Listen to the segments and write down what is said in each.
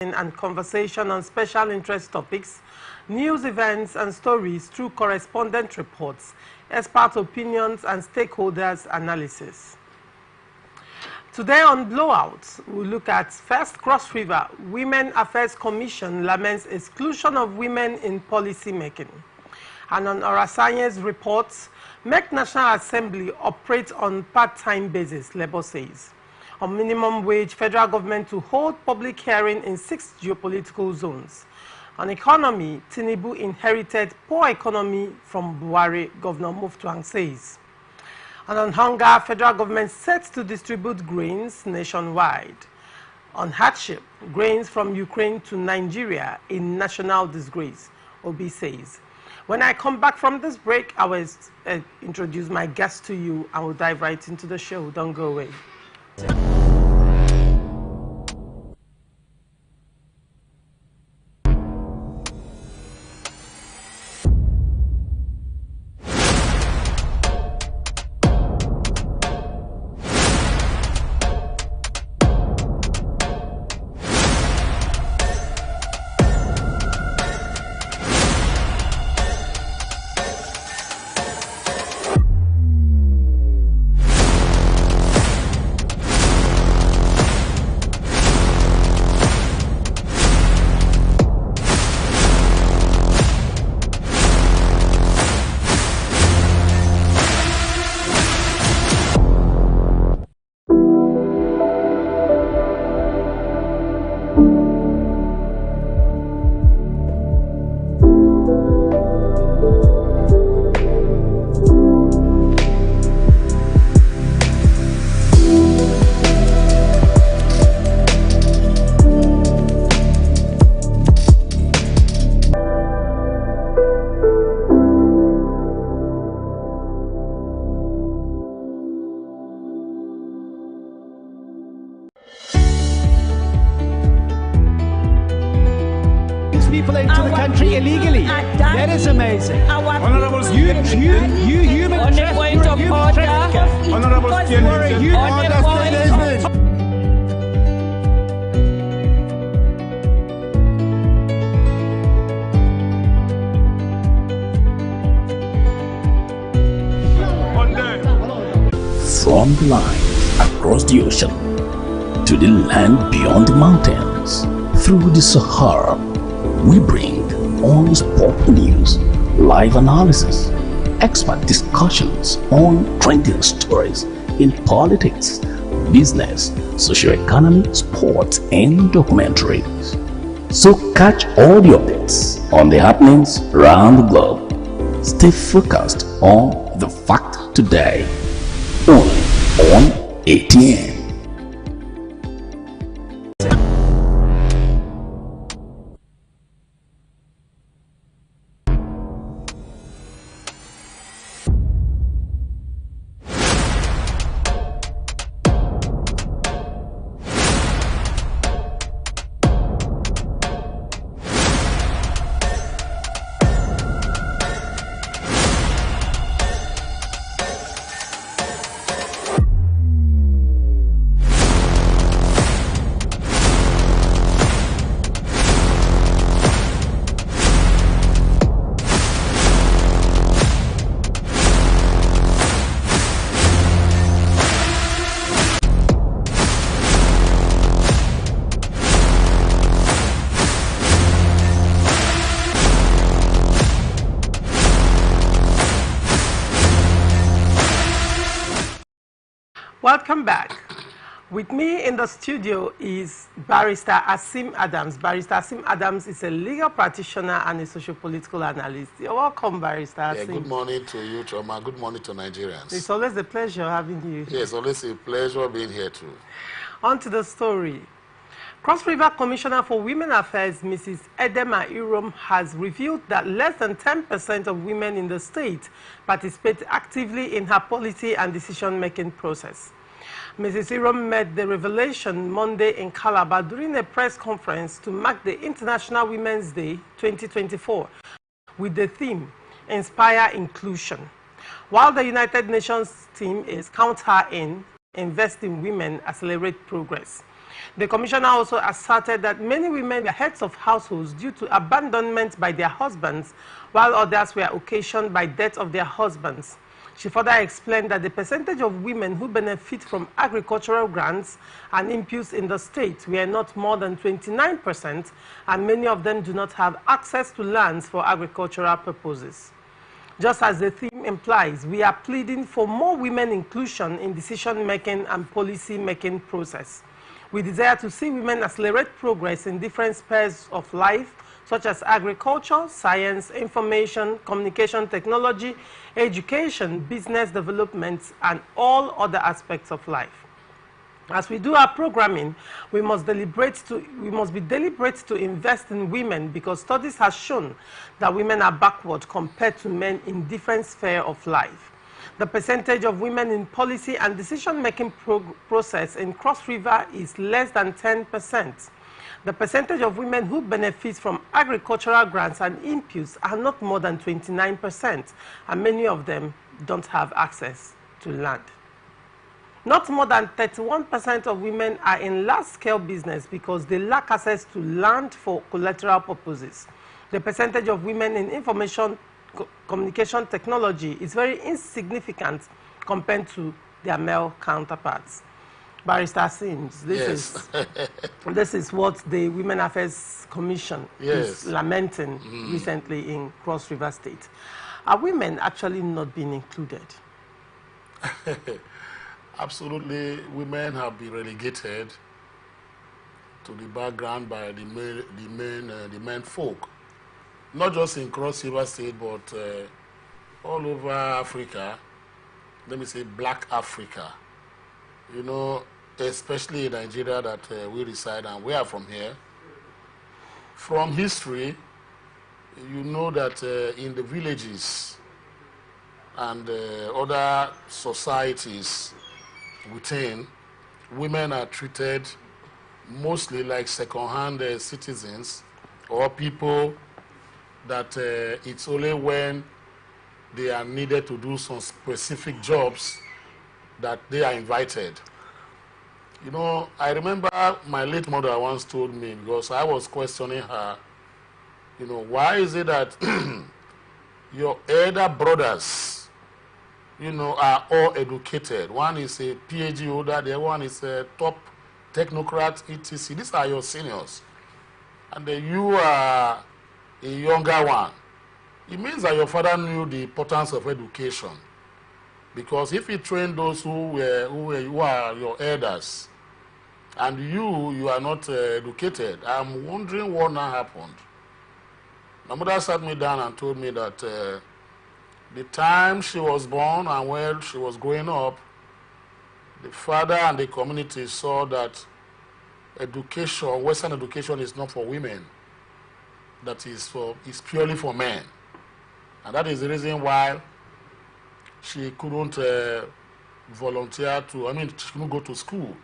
and conversation on special interest topics, news events and stories through correspondent reports, expert opinions and stakeholders analysis. Today on Blowouts, we look at first Cross River Women Affairs Commission laments exclusion of women in policy making. And on Orasanye's reports, make National Assembly operate on part-time basis, Labour says. On minimum wage, federal government to hold public hearing in 6 geopolitical zones. On economy, Tinubu inherited poor economy from Buhari, Governor Muftuang says. And on hunger, federal government set to distribute grains nationwide. On hardship, grains from Ukraine to Nigeria in national disgrace, Obi says. When I come back from this break, I will introduce my guest to you and we'll dive right into the show. Don't go away. People into the country illegally. That is amazing. Honorable you human trafficker. Honorable From the line across the ocean to the land beyond the mountains, through the Sahara, we bring on-spot news, live analysis, expert discussions on trending stories in politics, business, socio-economy, sports, and documentaries. So catch all the updates on the happenings around the globe. Stay focused on the fact today, only on ATN. Welcome back. With me in the studio is Barrister Asim Adams. Barrister Asim Adams is a legal practitioner and a socio-political analyst. You're welcome, Barrister Asim. Yeah, good morning to you, Choma. Good morning to Nigerians. It's always a pleasure having you here. Yes, always a pleasure being here too. On to the story. Cross River Commissioner for Women Affairs, Mrs. Edema Irom, has revealed that less than 10% of women in the state participate actively in her policy and decision-making process. Mrs. Irom made the revelation Monday in Calabar during a press conference to mark the International Women's Day 2024 with the theme, Inspire Inclusion. While the United Nations team is Count Her In, Invest in Women, Accelerate Progress. The commissioner also asserted that many women were heads of households due to abandonment by their husbands, while others were occasioned by death of their husbands. She further explained that the percentage of women who benefit from agricultural grants and imputes in the state were not more than 29%, and many of them do not have access to lands for agricultural purposes. Just as the theme implies, we are pleading for more women inclusion in decision-making and policy-making process. We desire to see women accelerate progress in different spheres of life, such as agriculture, science, information, communication technology, education, business development, and all other aspects of life. As we do our programming, we must be deliberate to invest in women, because studies have shown that women are backward compared to men in different spheres of life. The percentage of women in policy and decision-making process in Cross River is less than 10%. The percentage of women who benefit from agricultural grants and imputes are not more than 29%, and many of them don't have access to land. Not more than 31% of women are in large-scale business because they lack access to land for collateral purposes. The percentage of women in information communication technology is very insignificant compared to their male counterparts. Barrister Sims, this is what the Women Affairs Commission is lamenting recently in Cross River State. Are women actually not being included? Absolutely, women have been relegated to the background by the men folk. Not just in Cross River State, but all over Africa. Let me say Black Africa. You know, especially in Nigeria that we reside, and we are from here. From history, you know that in the villages and other societies within, women are treated mostly like second-hand citizens, or people that it's only when they are needed to do some specific jobs that they are invited. You know, I remember my late mother once told me, because I was questioning her, you know, why is it that your elder brothers, you know, are all educated? One is a PhD holder, the other one is a top technocrat, etc. These are your seniors. And then you are a younger one. It means that your father knew the importance of education. Because if he trained those who are your elders, and you are not educated, I'm wondering what now happened. My mother sat me down and told me that the time she was born and when she was growing up, the father and the community saw that education, Western education, is not for women. That is purely for men. And that is the reason why she couldn't volunteer she couldn't go to school.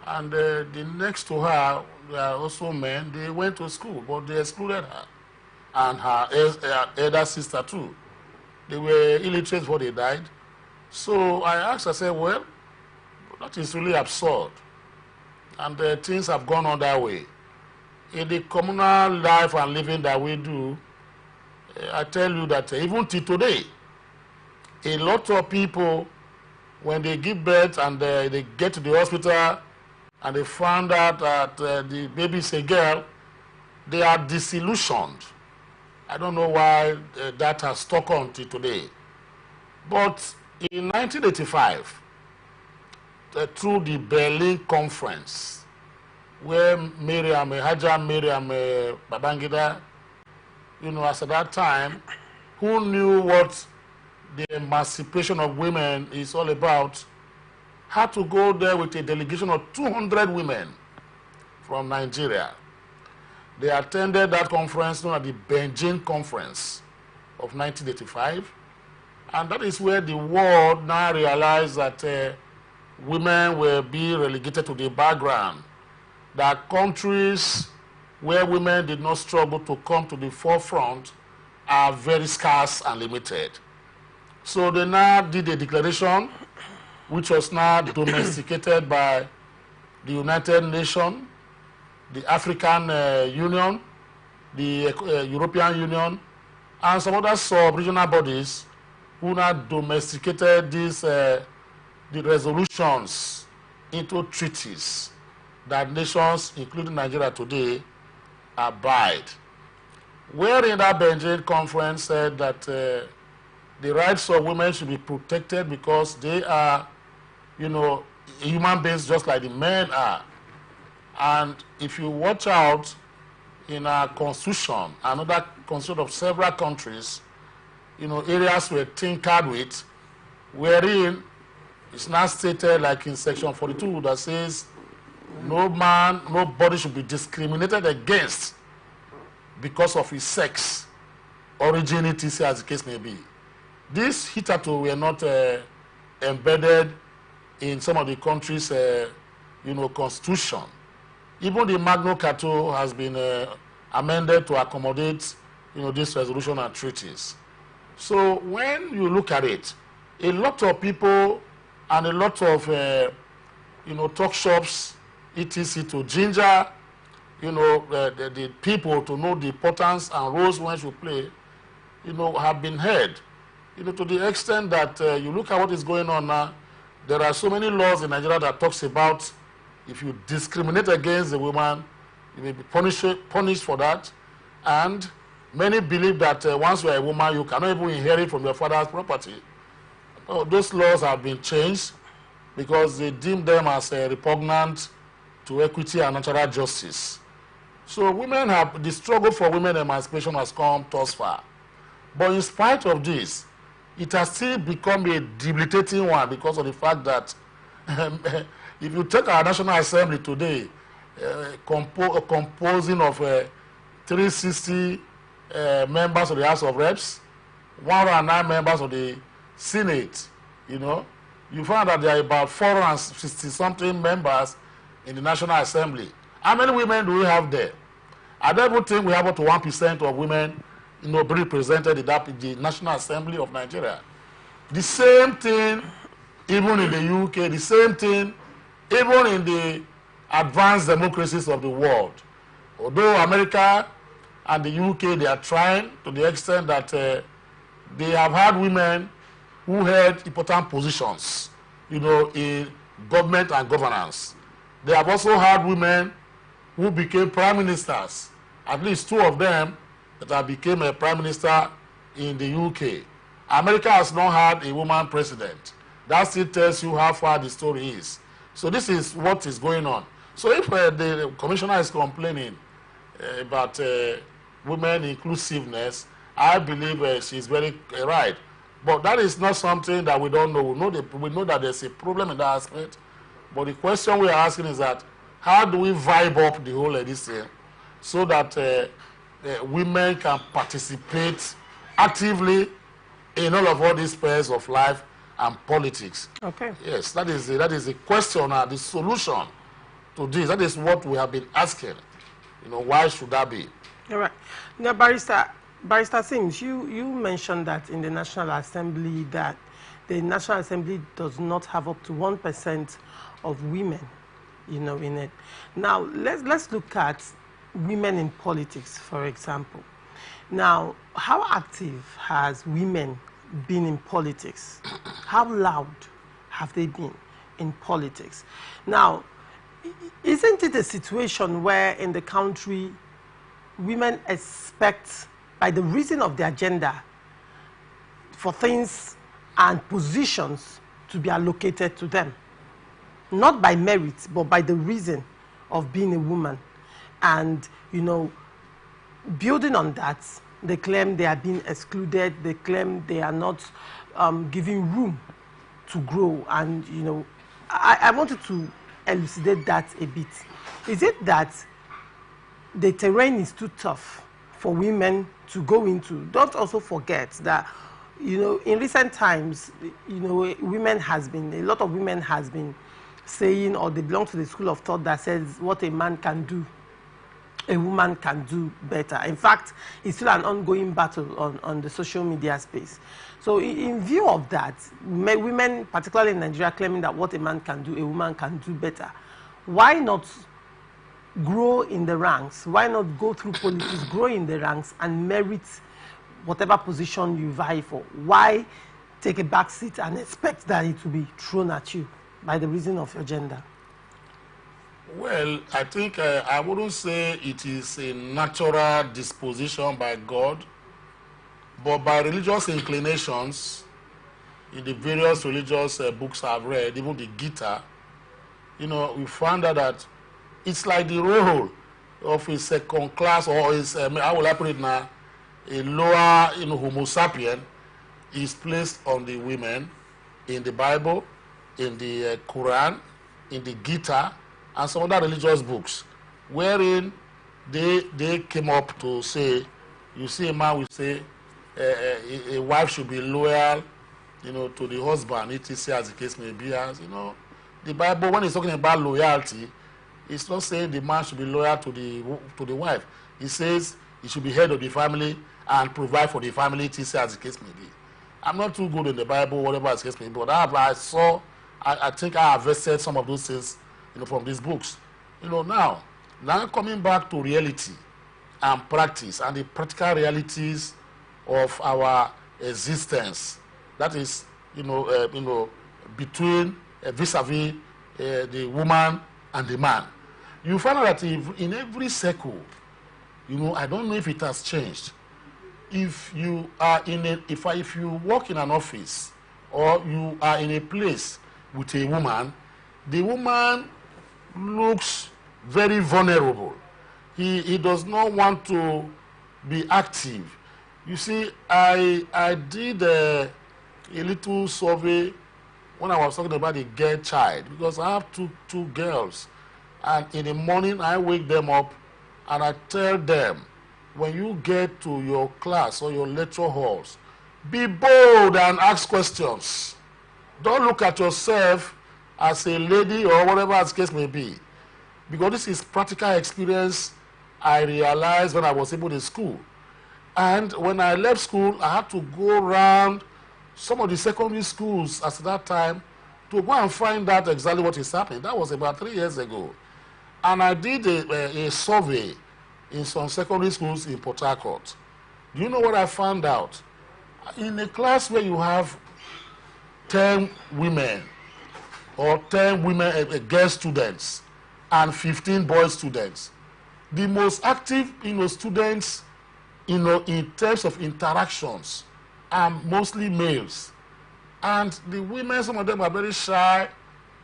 And the next to her, there are also men, they went to school, but they excluded her. And her elder sister too. They were illiterate before they died. So I asked, I said, well, that is really absurd. And things have gone on that way. In the communal life and living that we do, I tell you that even till today, a lot of people, when they give birth and they get to the hospital and they find out that the baby is a girl, they are disillusioned. I don't know why that has stuck on till today. But in 1985, through the Berlin Conference, where Haja Miriam Babangida, you know, as at that time, who knew what the emancipation of women is all about, had to go there with a delegation of 200 women from Nigeria. They attended that conference known as the Beijing Conference of 1985. And that is where the world now realized that women will be relegated to the background. That countries where women did not struggle to come to the forefront are very scarce and limited. So they now did a declaration which was now domesticated by the United Nations, the African Union, the European Union, and some other sub-regional bodies who now domesticated these the resolutions into treaties that nations, including Nigeria today, abide. Wherein that Beijing conference said that the rights of women should be protected because they are, human beings just like the men are. And if you watch out in our constitution, another constitution of several countries, areas were tinkered with, wherein it's now stated like in section 42 that says nobody should be discriminated against because of his sex, origin, etc., as the case may be. These hitherto were not embedded in some of the countries' constitution. Even the Magna Carta has been amended to accommodate this resolution and treaties. So when you look at it, a lot of people and a lot of talk shops, etc., to ginger the people to know the importance and roles women should play, have been heard. To the extent that you look at what is going on now, there are so many laws in Nigeria that talks about if you discriminate against a woman, you may be punished for that. And many believe that once you are a woman, you cannot even inherit from your father's property. Those laws have been changed because they deem them as repugnant to equity and natural justice. So the struggle for women emancipation has come thus far. But in spite of this, it has still become a debilitating one because of the fact that if you take our National Assembly today, composing of 360 members of the House of Reps, 109 members of the Senate, you find that there are about 460-something members in the National Assembly. How many women do we have there? I don't even think we have up to 1% of women be represented in the National Assembly of Nigeria. The same thing even in the UK, the same thing even in the advanced democracies of the world. Although America and the UK, they are trying to the extent that they have had women who held important positions, in government and governance. They have also had women who became prime ministers, at least 2 of them that have become a prime minister in the UK. America has not had a woman president. That still tells you how far the story is. So this is what is going on. So if the commissioner is complaining about women inclusiveness, I believe she's very right. But that is not something that we don't know. We know that there's a problem in that aspect. But the question we are asking is that how do we vibe up the whole of this thing so that women can participate actively in all these spheres of life and politics? Okay. Yes, that is the question, the solution to this. That is what we have been asking. Why should that be? All right. Now, Barrister Sims, you mentioned that in the National Assembly that the National Assembly does not have up to 1% of women, in it. Now, let's look at women in politics, for example. Now, how active has women been in politics? How loud have they been in politics? Now, isn't it a situation where in the country women expect, by the reason of the agenda, for things and positions to be allocated to them? Not by merit, but by the reason of being a woman. And, building on that, they claim they are being excluded. They claim they are not giving room to grow. And, I wanted to elucidate that a bit. Is it that the terrain is too tough for women to go into? Don't also forget that, in recent times, a lot of women has been saying, or they belong to the school of thought that says what a man can do, a woman can do better. In fact, it's still an ongoing battle on the social media space. So in view of that, women, particularly in Nigeria, claiming that what a man can do, a woman can do better. why not grow in the ranks? Why not go through politics, grow in the ranks, and merit whatever position you vie for? Why take a back seat and expect that it will be thrown at you by the reason of your gender? Well, I think I wouldn't say it is a natural disposition by God, but by religious inclinations. In the various religious books I've read, even the Gita, you know, we found out that it's like the role of a second class, or is, how will I put it now, a lower, you know, Homo sapien is placed on the women in the Bible, in the Quran, in the Gita, and some other religious books, wherein they came up to say, you see, a man will say a wife should be loyal, you know, to the husband, etc., as the case may be. As you know, the Bible, when it's talking about loyalty, it's not saying the man should be loyal to the wife. It says he should be head of the family and provide for the family, etc., as the case may be. I'm not too good in the Bible, whatever as the case may be, but I think I harvested some of those things, you know, from these books. You know, now coming back to reality and practice and the practical realities of our existence. That is, you know, between vis-a-vis the woman and the man. You find out that in every circle, you know, I don't know if it has changed. If you are if you work in an office or you are in a place with a woman, the woman looks very vulnerable. He does not want to be active. You see, I did a little survey when I was talking about the girl child, because I have two girls, and in the morning I wake them up and I tell them, when you get to your class or your lecture halls, be bold and ask questions. Don't look at yourself as a lady or whatever the case may be, because this is practical experience I realized when I was able to school. And when I left school, I had to go around some of the secondary schools at that time to go and find out exactly what is happening. That was about 3 years ago. And I did a survey in some secondary schools in Port Harcourt. Do you know what I found out? In a class where you have 10 women or 10 women, girl students, and 15 boy students, the most active, you know, students, you know, in terms of interactions, are mostly males. And the women, some of them are very shy.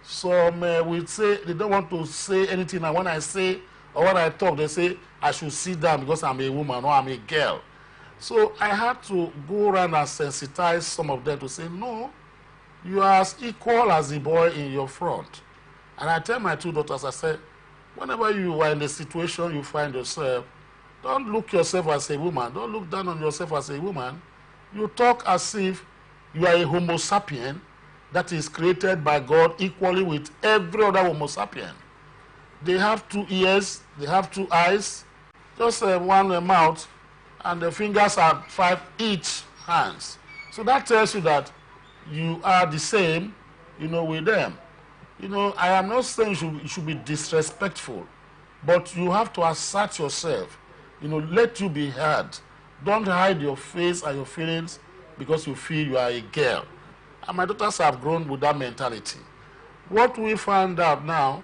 Some will say they don't want to say anything. And when I say or when I talk, they say I should sit down because I'm a woman or I'm a girl. So I had to go around and sensitize some of them to say, no, you are as equal as the boy in your front. And I tell my two daughters, I say, whenever you are in a situation you find yourself, don't look yourself as a woman. Don't look down on yourself as a woman. You talk as if you are a Homo sapien that is created by God equally with every other Homo sapien. They have 2 ears, they have 2 eyes, just one mouth, and the fingers are 5 each hands. So that tells you that you are the same, you know, with them. You know, I am not saying you should be disrespectful, but you have to assert yourself. You know, let you be heard. Don't hide your face and your feelings because you feel you are a girl. And my daughters have grown with that mentality. What we found out now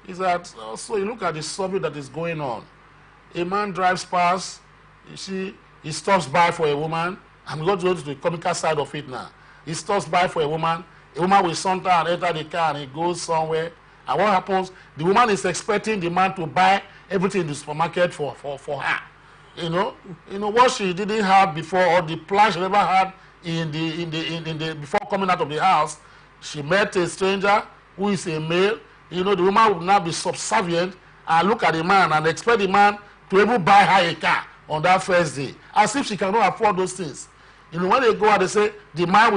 is that also you look at the survey that is going on. A man drives past, you see, he stops by for a woman. I'm going to go to the comical side of it now. He stops by for a woman will saunter and enter the car and he goes somewhere. And what happens? The woman is expecting the man to buy everything in the supermarket for her. You know what she didn't have before, or the plan she never had in the before coming out of the house. She met a stranger who is a male. You know, the woman would now be subservient and look at the man and expect the man to even buy her a car on that first day, as if she cannot afford those things. You know, when they go out, they say the man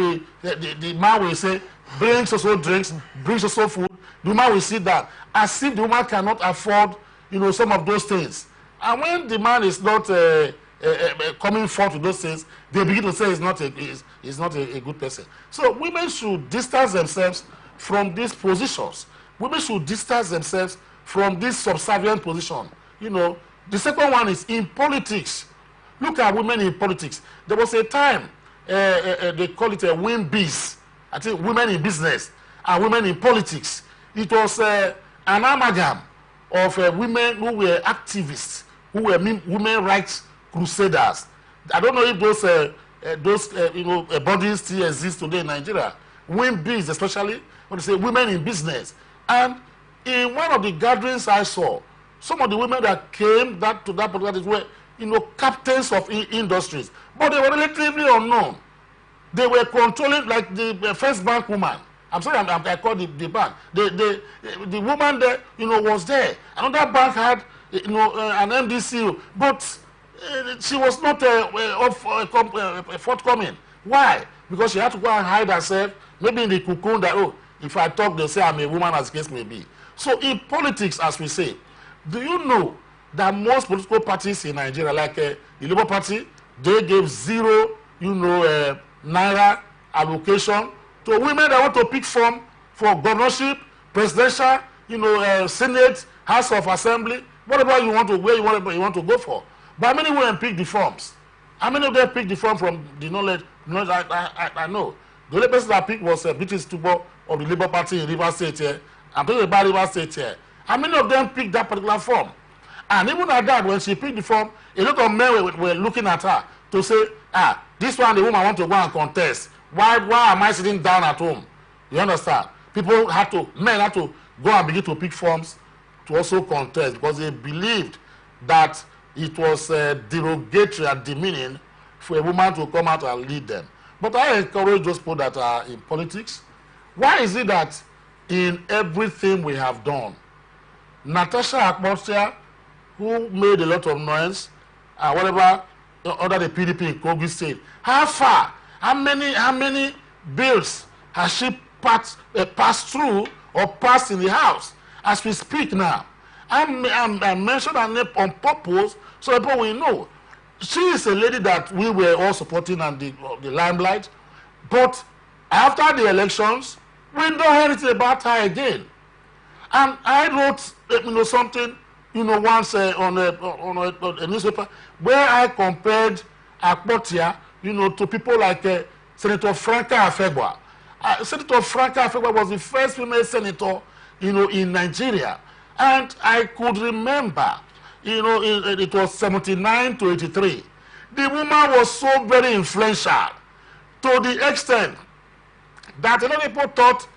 will say, bring so drinks, bring so food. The woman will sit down, as if the woman cannot afford, you know, some of those things. And when the man is not coming forth with those things, they begin to say he's not a good person. So women should distance themselves from these positions. women should distance themselves from this subservient position. You know, the second one is in politics. Look at women in politics. There was a time, they call it a WIMBIS. I think women in business and women in politics. It was an amalgam of women who were activists, who were women rights crusaders. I don't know if those bodies still exist today in Nigeria. WIMBIS especially, when they say women in business. And in one of the gatherings I saw, some of the women that came to that particular were, captains of industries, but they were relatively unknown. They were controlling, like the first bank woman. I'm sorry, I call the bank. The woman there, was there. Another bank had, an MDC, but she was not forthcoming. Why? Because she had to go and hide herself, maybe in the cocoon that, if I talk, they'll say I'm a woman, as the case may be. So in politics, as we say, do you know that most political parties in Nigeria, like the Labour Party, they gave zero, naira allocation to women that want to pick from for governorship, presidential, Senate, House of Assembly, whatever you want to, where you want to go for. But how many women pick the forms? How many of them pick the form from the knowledge I know? The only person that picked was British Tubo of the Labour Party in Rivers State here. I'm talking about Rivers State here. How many of them picked that particular form? And even at that, when she picked the form, a lot of men were looking at her to say, this one, the woman want to go and contest. Why am I sitting down at home? You understand? Men had to go and begin to pick forms to also contest because they believed that it was derogatory and demeaning for a woman to come out and lead them. But I encourage those people that are in politics. Why is it that in everything we have done, Natasha Akpotia, who made a lot of noise, whatever, under the PDP in Kogi State, how many bills has she passed through or passed in the House as we speak now? I mentioned her name on purpose so that people will know. She is a lady that we were all supporting and the limelight, but after the elections, we don't hear anything about her again. And I wrote, something, once on a newspaper where I compared Akpotia, to people like Senator Franca Afegwa. Senator Franca Afegwa was the first female senator, in Nigeria. And I could remember, it was 79 to 83. The woman was so very influential to the extent that a lot of people thought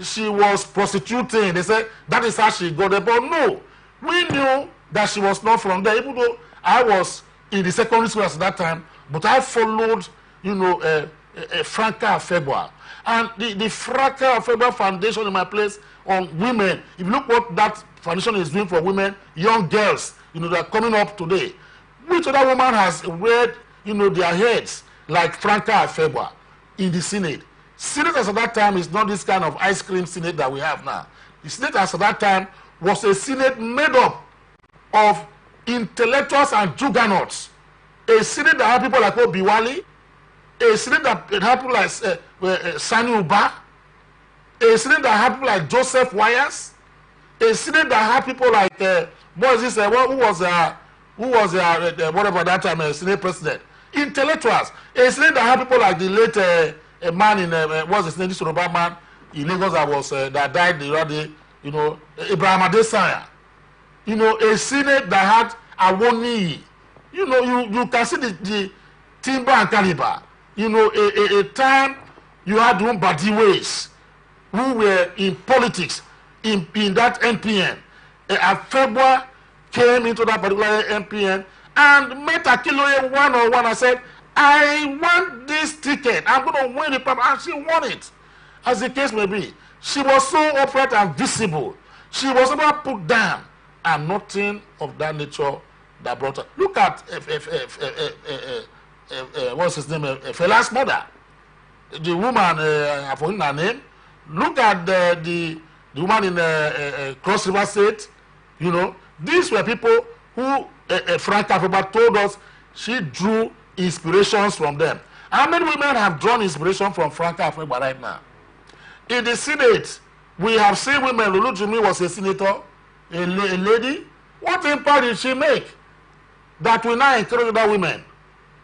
she was prostituting. They said that is how she got there. But no, we knew that she was not from there, even though I was in the secondary school at that time, but I followed, Franca Afegwa. And the Franca Afegwa Foundation in my place on women, if you look what that foundation is doing for women, young girls, that are coming up today. Which other woman has weared, their heads like Franca Afegwa in the Senate? Senators at that time is not this kind of ice cream Senate that we have now. The senators at that time was a Senate made up of intellectuals and juggernauts. A Senate that had people like Obiwali, a Senate that had people like Sani Uba, a Senate that had people like Joseph Wires, a Senate that had people like who was whatever that time Senate president, intellectuals. A Senate that had people like the late a man in what's his name, this Yoruba man in Lagos that was that died the other day, Ibrahim Adesanya. A Senate that had Awoniyi. You can see the timber and caliber. A time you had Mbadiways who were in politics in that NPN. Afegwa came into that particular NPN and met Akiloye one-on-one and said, I want this ticket. I'm going to win it. And she won it. As the case may be, she was so upright and visible. She was never put down. And nothing of that nature that brought her. Look at what's his name? Fela's mother. The woman, I've forgotten her name. Look at the woman in Cross River State. These were people who Frank Afegwa told us she drew inspirations from them. How many women have drawn inspiration from Frank Afegwa right now? In the Senate, We have seen women. Lulu Jumi was a senator, a lady. What impact did she make that will now encourage other women,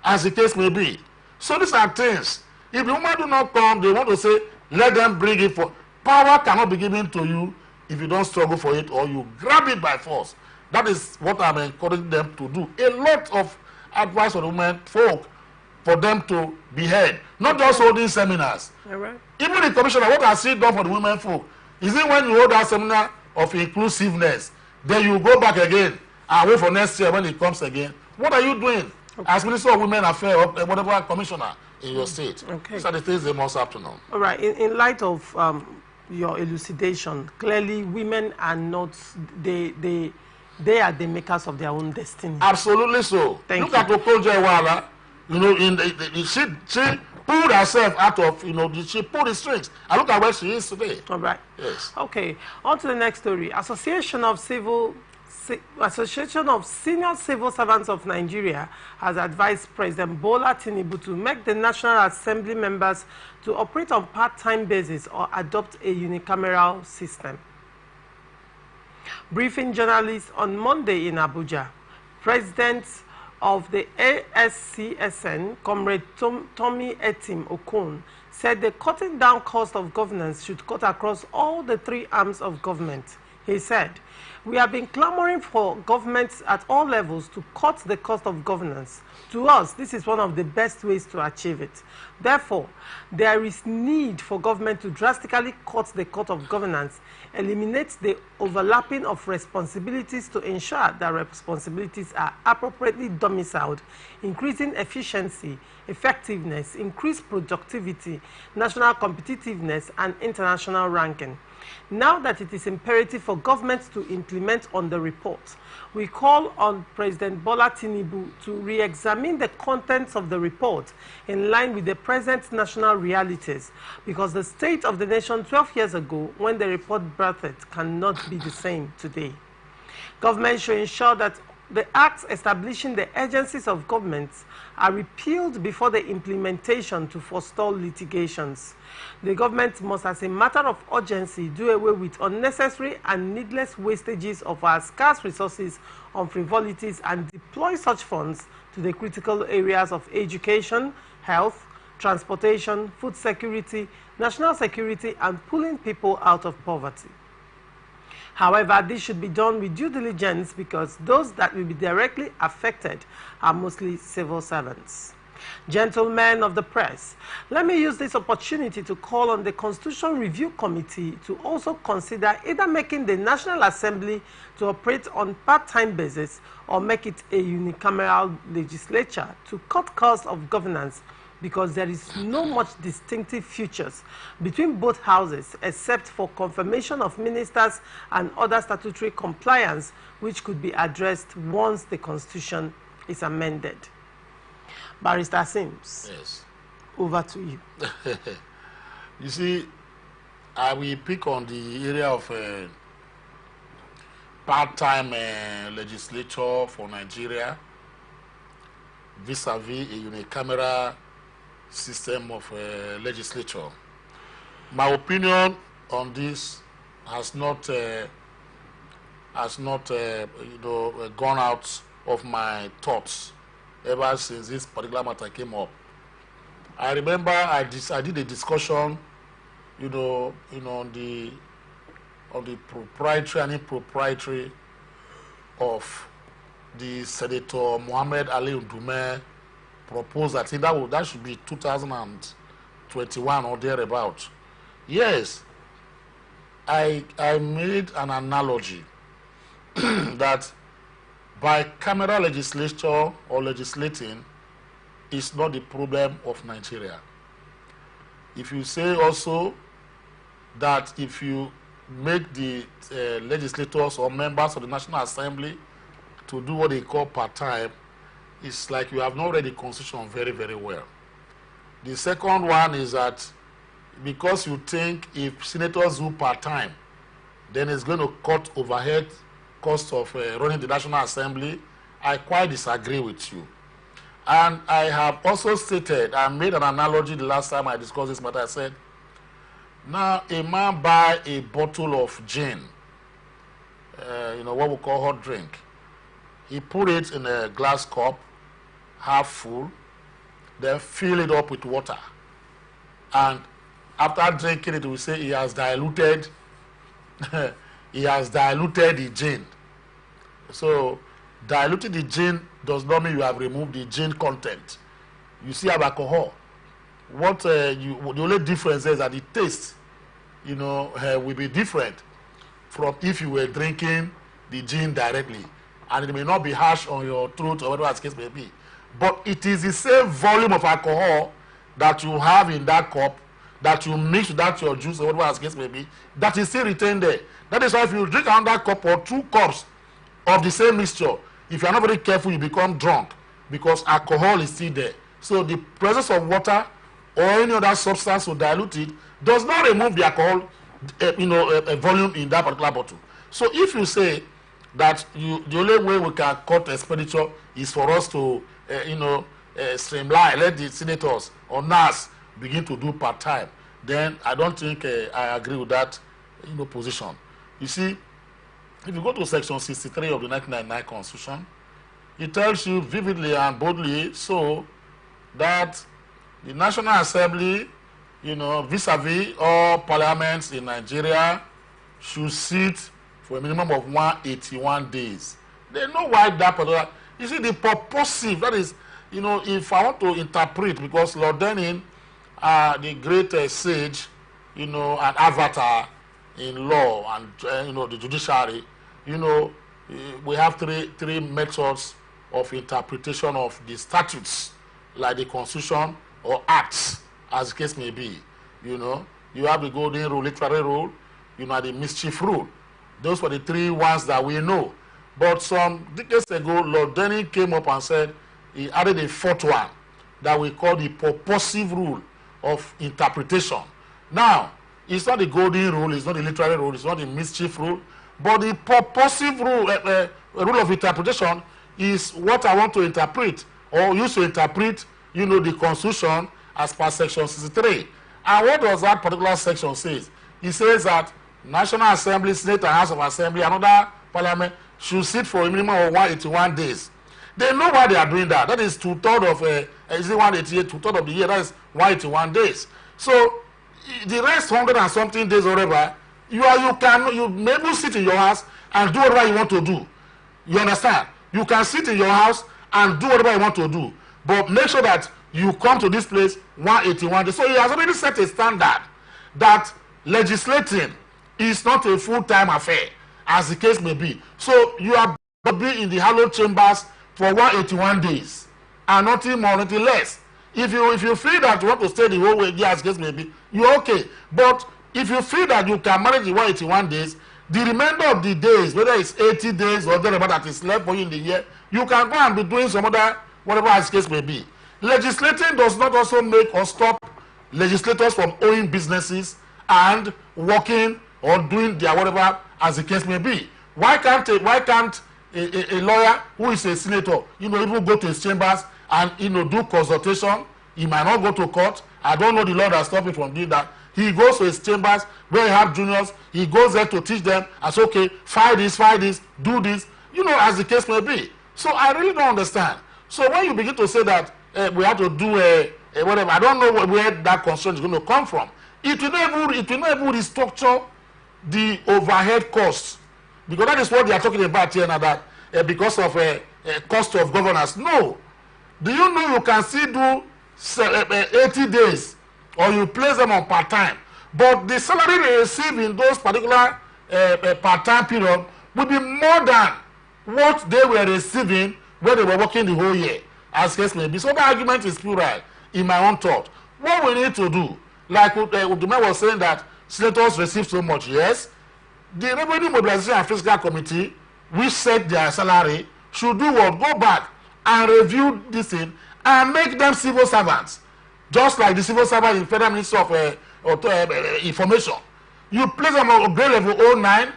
as the case may be? So these are things. If the woman do not come, they want to say, let them bring it for. Power cannot be given to you if you don't struggle for it or you grab it by force. That is what I'm encouraging them to do. A lot of advice for the women folk for them to be heard, not just holding seminars. All right. Even the commissioner, what has he done for the women folk? Is it when you hold that seminar of inclusiveness, then you go back again and wait for next year when it comes again? What are you doing as Minister of Women Affairs or whatever commissioner in your state? Okay. These are the things they must have to know. All right. In light of your elucidation, clearly women are not, they are the makers of their own destiny. Absolutely so. Thank Look at Okonjo Iweala. You know, she pulled herself out of, she pulled the strings. And look at where she is today. All right. Yes. Okay. On to the next story. Association of Senior Civil Servants of Nigeria has advised President Bola Tinubu to make the National Assembly members to operate on part-time basis or adopt a unicameral system. Briefing journalists on Monday in Abuja, President of the ASCSN, Comrade Tommy Etim Okon, said the cutting down cost of governance should cut across all the three arms of government. He said, "We have been clamoring for governments at all levels to cut the cost of governance. To us, this is one of the best ways to achieve it. Therefore, there is need for government to drastically cut the cost of governance, eliminate the overlapping of responsibilities to ensure that responsibilities are appropriately domiciled, increasing efficiency, effectiveness, increased productivity, national competitiveness, and international ranking. Now that it is imperative for governments to implement on the report, we call on President Bola Tinubu to re-examine the contents of the report in line with the present national realities, because the state of the nation 12 years ago, when the report birthed, cannot be the same today. Government should ensure that the acts establishing the agencies of governments are repealed before the implementation to forestall litigations. The government must, as a matter of urgency, do away with unnecessary and needless wastages of our scarce resources on frivolities and deploy such funds to the critical areas of education, health, transportation, food security, national security, and pulling people out of poverty. However, this should be done with due diligence because those that will be directly affected are mostly civil servants. Gentlemen of the press, let me use this opportunity to call on the Constitution Review Committee to also consider either making the National Assembly to operate on part-time basis or make it a unicameral legislature to cut costs of governance, because there is no much distinctive features between both houses except for confirmation of ministers and other statutory compliance, which could be addressed once the Constitution is amended. Barrister Sims, Yes. over to you. You see, I will pick on the area of part-time legislature for Nigeria vis-a-vis a unicameral system of legislature. My opinion on this has not gone out of my thoughts ever since this particular matter came up. I remember I did a discussion, on the proprietary and impropriety of the Senator Mohammed Ali Ndume proposed. I think that should be 2021 or thereabout. Yes, I made an analogy that bicameral legislature or legislating is not the problem of Nigeria. If you say also that if you make the legislators or members of the National Assembly to do what they call part-time, it's like you have not read the Constitution very, very well. The second one is that because you think if senators do part-time, then it's going to cut overhead cost of running the National Assembly, I quite disagree with you. And I have also stated, I made an analogy the last time I discussed this matter. I said, Now, a man buy a bottle of gin, what we call hot drink. He put it in a glass cup, half full, then fill it up with water. And after drinking it, we say he has diluted the gin. So diluting the gin does not mean you have removed the gin content. You see, have alcohol. What the only difference is that the taste, will be different from if you were drinking the gin directly, and it may not be harsh on your throat or whatever the case may be. But it is the same volume of alcohol that you have in that cup, that you mix with that your juice or whatever the case may be, that is still retained there. That is why if you drink another cup or 2 cups of the same mixture, if you are not very careful, you become drunk because alcohol is still there. So the presence of water or any other substance to dilute it does not remove the alcohol, volume in that particular bottle. So if you say that the only way we can cut expenditure is for us to, streamline, let the senators or NAS begin to do part-time, then I don't think I agree with that, position. You see, if you go to section 63 of the 1999 Constitution, it tells you vividly and boldly so that the National Assembly, vis-a-vis all parliaments in Nigeria, should sit for a minimum of 181 days. They know why that particular. You see, the purposive, that is, if I want to interpret, because Lord Denning, the great sage, an avatar in law and, the judiciary, we have three methods of interpretation of the statutes, like the Constitution or acts, as the case may be. You have the golden rule, literary rule, the mischief rule. Those were the 3 ones that we know. But some decades ago, Lord Denning came up and said he added a 4th one that we call the purposive rule of interpretation. Now, it's not the golden rule, it's not the literary rule, it's not the mischief rule, but the purposive rule, rule of interpretation is what I want to interpret or use to interpret, the Constitution as per section 63. And what does that particular section say? It says that National Assembly, Senate and House of Assembly, another parliament should sit for a minimum of 181 days. They know why they are doing that. That is 2/3 of, is it 188, 2/3 of the year, that is 181 days. So, the rest 100 and something days or whatever, you maybe sit in your house and do whatever you want to do. You understand? You can sit in your house and do whatever you want to do. But make sure that you come to this place 181 days. So he has already set a standard that legislating is not a full-time affair, as the case may be. So you are be in the hallowed chambers for 181 days, and nothing more, nothing less. If you feel that you want to stay the whole way, as the case may be, you're okay. But if you feel that you can manage the 181 days, the remainder of the days, whether it's 80 days or whatever that is left for you in the year, you can go and be doing some other, whatever as the case may be. Legislating does not also make or stop legislators from owning businesses and working or doing their whatever as the case may be. Why can't a lawyer who is a senator, even go to his chambers and do consultation? He might not go to court. I don't know the law that stops him from doing that. He goes to his chambers where he have juniors. He goes there to teach them and say, okay, file this, do this, as the case may be. So I really don't understand. So when you begin to say that we have to do whatever, I don't know where that concern is going to come from. It will not even restructure the overhead costs, because that is what they are talking about here now, that because of cost of governance. No. Do you know you can still do 80 days or you place them on part-time, but the salary they receive in those particular part-time period will be more than what they were receiving when they were working the whole year, as case may be. So the argument is plural in my own thought. What we need to do, like Uduma was saying that senators receive so much, yes, the Revenue Mobilization and Fiscal Committee, which set their salary, should do what? Go back and review this thing and make them civil servants, just like the civil servant in Federal Ministry of Information. You place them on grade level 09,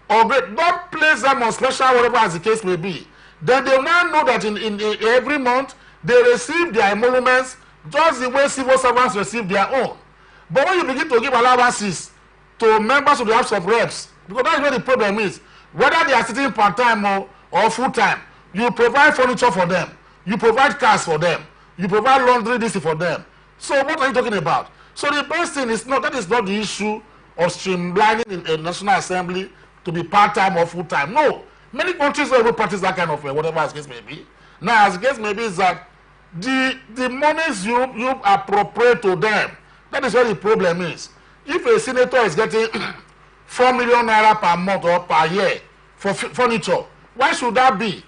or don't place them on special, whatever as the case may be. Then they will now know that in every month they receive their emoluments just the way civil servants receive their own. But when you begin to give allowances to members of the House of Reps, because that's where the problem is, whether they are sitting part-time or full-time, you provide furniture for them, you provide cars for them, you provide laundry this for them. So what are you talking about? So the best thing is not, that is not the issue of streamlining in a National Assembly to be part-time or full-time. No. Many countries don't even practice that kind of whatever as the case may be. Now, as the case may be is that the monies you appropriate to them, that is where the problem is. If a senator is getting 4 million naira per month or per year for furniture, why should that be?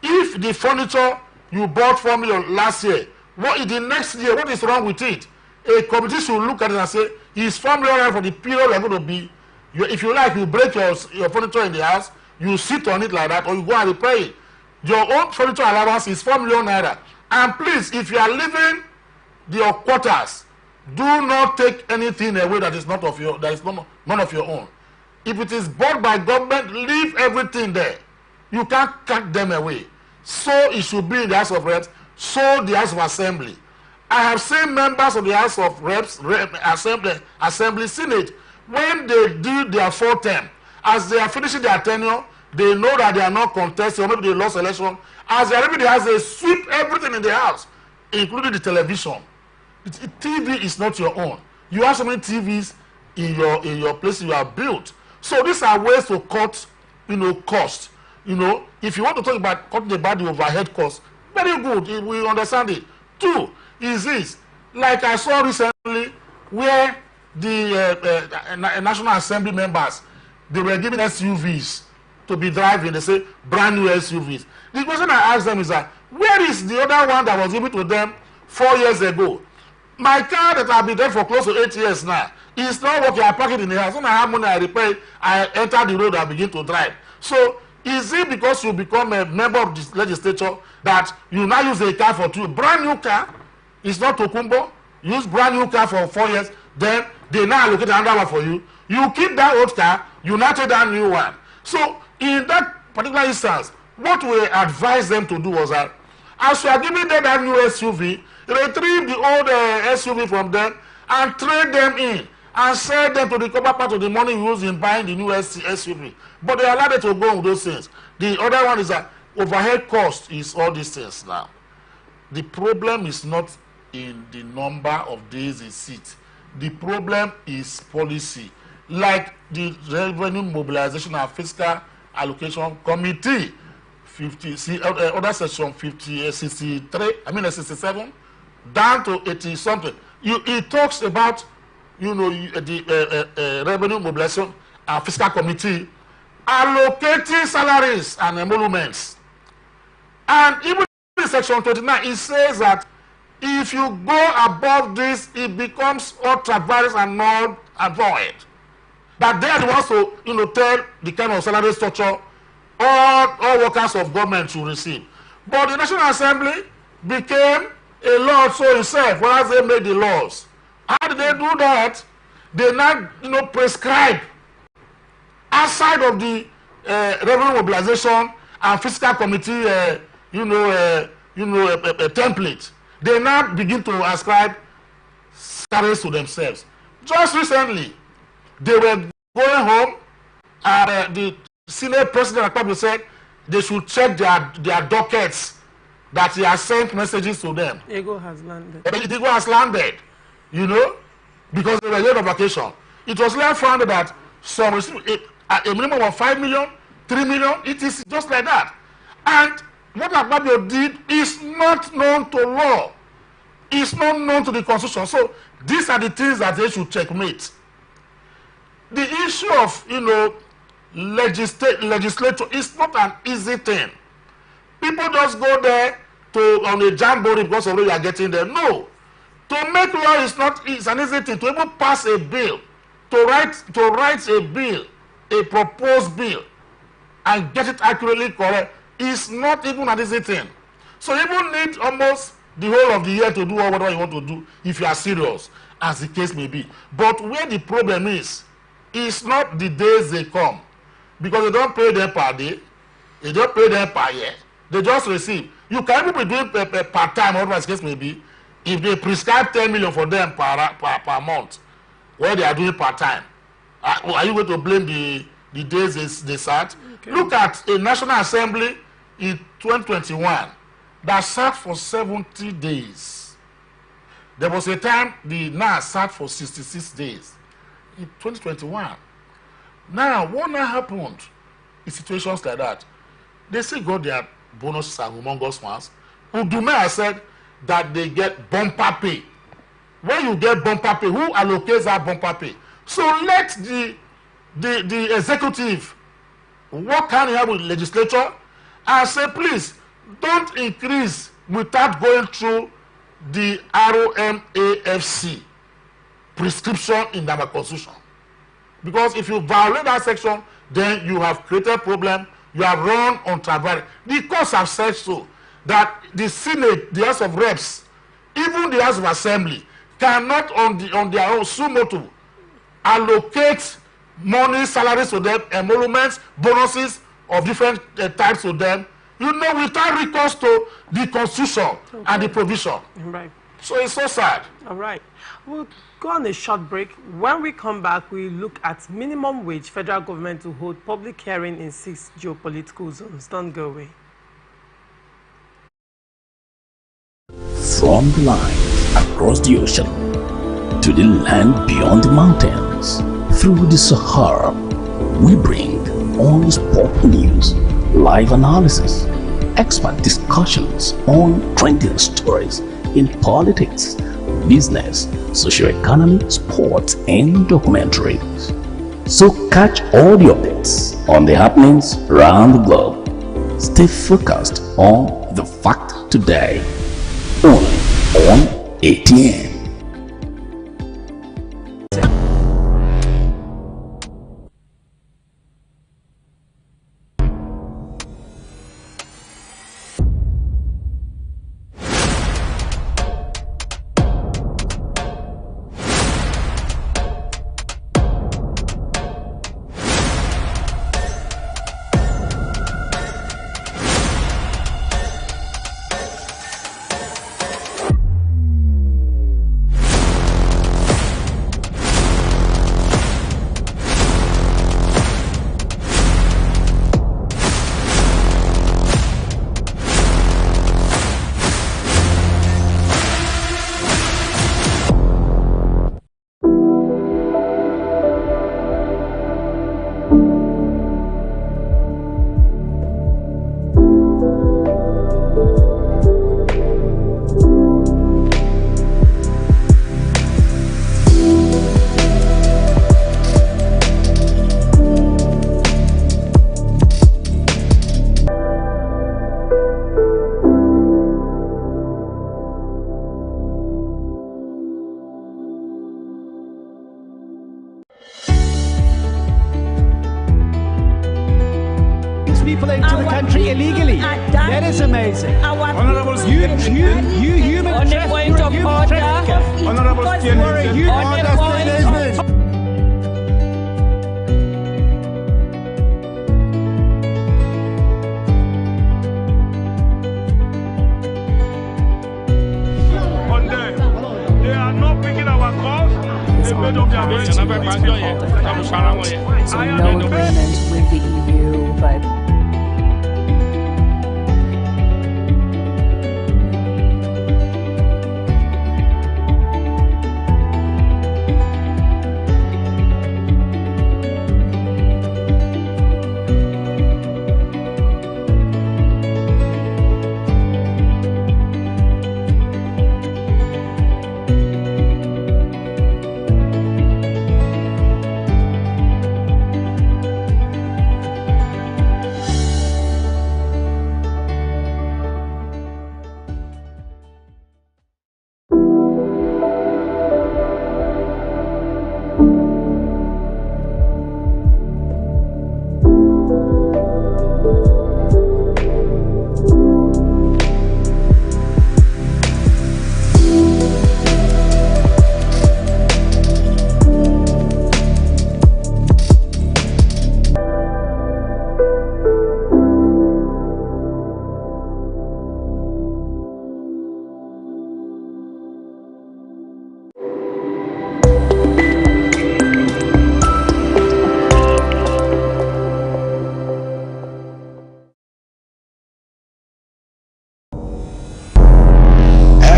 If the furniture you bought 4 million last year, what in the next year, what is wrong with it? A committee should look at it and say, is 4 million naira for the period you're going to be, if you like, you break your furniture in the house, you sit on it like that, or you go and repair it. Your own furniture allowance is 4 million naira. And please, if you are leaving your quarters, do not take anything away that is not of your, that is none of your own. If it is bought by government, leave everything there. You can't cut them away. So it should be in the House of Reps, so the House of Assembly. I have seen members of the House of Reps, Assembly, Senate, when they do their full term, as they are finishing their tenure, they know that they are not contesting, or maybe they lost election. As they are in the house, they sweep everything in the house, including the television. TV is not your own. You have so many TVs in your place you have built. So these are ways to cut, cost. If you want to talk about cutting about the overhead cost, very good, we understand it. Two is this, like I saw recently, where the National Assembly members, they were given SUVs to be driving. They say brand new SUVs. The question I asked them is that, where is the other one that was given to them 4 years ago? My car that I've been there for close to 8 years now is not working. I park it in the house. When I have money, I repair it, I enter the road, I begin to drive. So is it because you become a member of the legislature that you now use a car for brand new car? It's not Tokumbo. You use brand new car for 4 years, then they now allocate another one for you. You keep that old car, you now take that new one. So in that particular instance, what we advised them to do was that, as you are giving them that new SUV, retrieve the old SUV from them and trade them in and sell them to the cover part of the money used in buying the new SUV. But they allowed them to go with those things. The other one is that overhead cost is all these things now. The problem is not in the number of days they sit. The problem is policy. Like the Revenue Mobilization and Fiscal Allocation Committee, other section 67, down to 80 something. It talks about, the Revenue Mobilization and Fiscal Committee allocating salaries and emoluments. And even in section 29, it says that if you go above this, it becomes ultra-virus and null and void. That they are the ones to, tell the kind of salary structure all workers of government should receive. But the National Assembly became a law so itself, whereas they made the laws. How did they do that? They now, prescribe outside of the Revenue Mobilization and Fiscal Committee, template. They now begin to ascribe salaries to themselves. Just recently, they were going home, and the Senate President probably said they should check their dockets that he has sent messages to them. Ego has landed. Ego has landed, because they were late on vacation. It was left found that some received a minimum of 5 million, 3 million. It is just like that. And what Akpabio did is not known to law. It's not known to the Constitution. So these are the things that they should checkmate. The issue of, legislature is not an easy thing. People just go there on a jamboree because of what you are getting there. No. To make law is an easy thing. To even pass a bill, to write a bill, a proposed bill, and get it accurately correct is not even an easy thing. So you even need almost the whole of the year to do whatever you want to do if you are serious, as the case may be. But where the problem is not the days they come, because they don't pay them per day, they don't pay them per year, they just receive. You can even be doing part-time, whatever the case may be, if they prescribe 10 million for them per month. where they are doing part-time. Are you going to blame the days they sat? Okay. Look at a National Assembly in 2021 that sat for 70 days. There was a time the NAS sat for 66 days in 2021. Now, what now happened in situations like that? They still got their bonuses and humongous ones. Udume has said that they get bumper pay. When you get bumper pay, who allocates that bumper pay? So let the executive work hand in hand with the legislature and say, please, don't increase without going through the ROMAFC prescription in the Constitution. Because if you violate that section, then you have created a problem, you have run on travel. The courts have said so, that the Senate, the House of Reps, even the House of Assembly, cannot on their own sumo motu allocate money, salaries to them, emoluments, bonuses of different types to them, without recourse to the Constitution and the provision. Right. So it's so sad. All right. We'll go on a short break. When we come back, we look at minimum wage, federal government to hold public hearing in 6 geopolitical zones. Don't go away. From the line across the ocean to the land beyond the mountains, through the Sahara, we bring all sport news, live analysis, expert discussions on trending stories in politics, business, socio-economy, sports, and documentaries. So catch all the updates on the happenings around the globe. Stay focused on The Fact Today, only on ATN. People into the country illegally. That is amazing. Honorable You human on the point of order. Honorable On them. They are not picking our calls. They made up their mind. So no agreement with the EU, but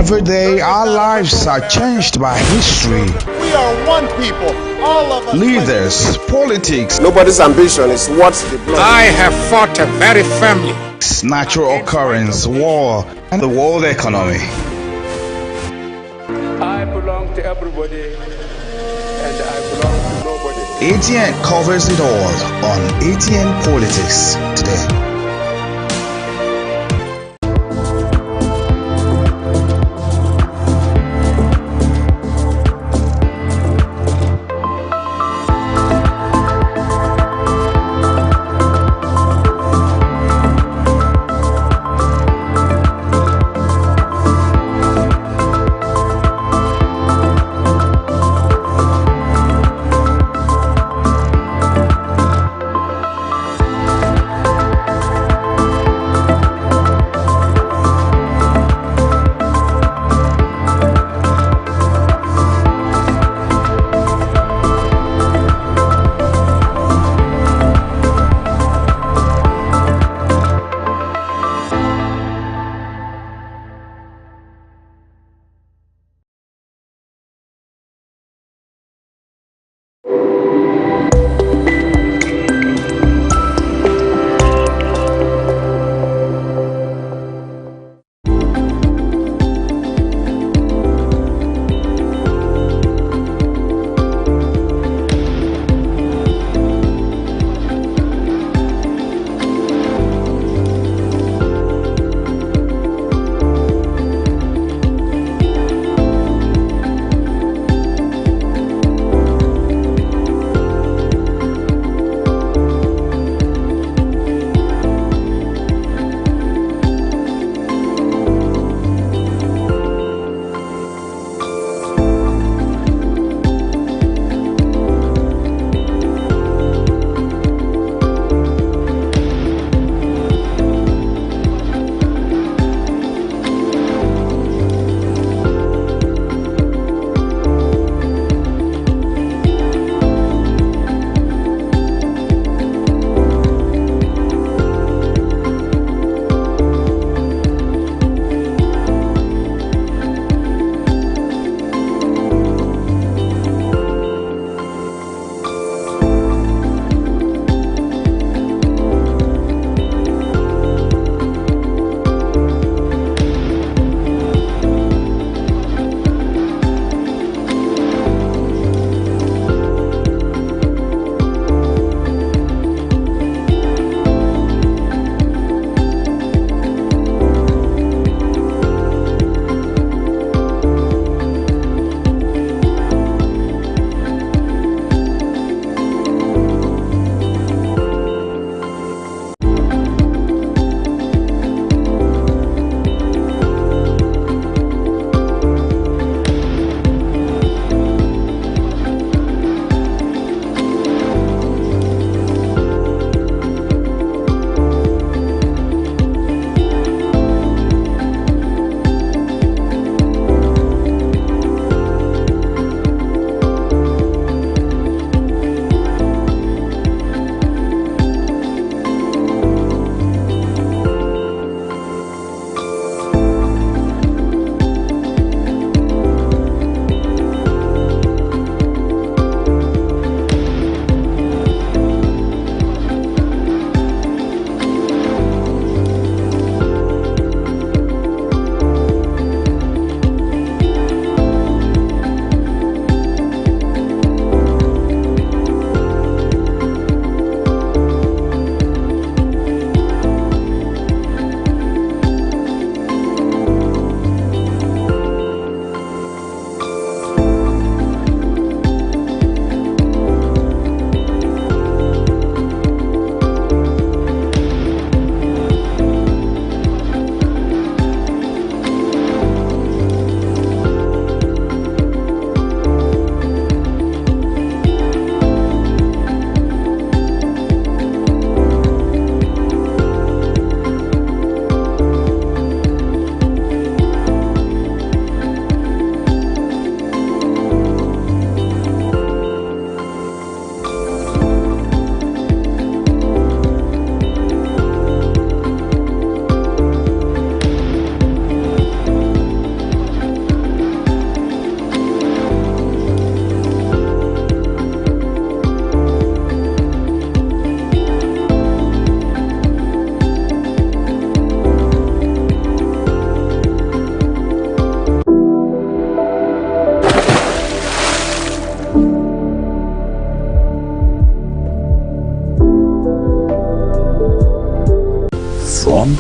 Every day, our lives are changed by history. We are one people, all of us. Leaders, politics, nobody's ambition is what's the blood. I have fought very firmly. Natural occurrence, war, and the world economy. I belong to everybody, and I belong to nobody. ATN covers it all on ATN Politics today.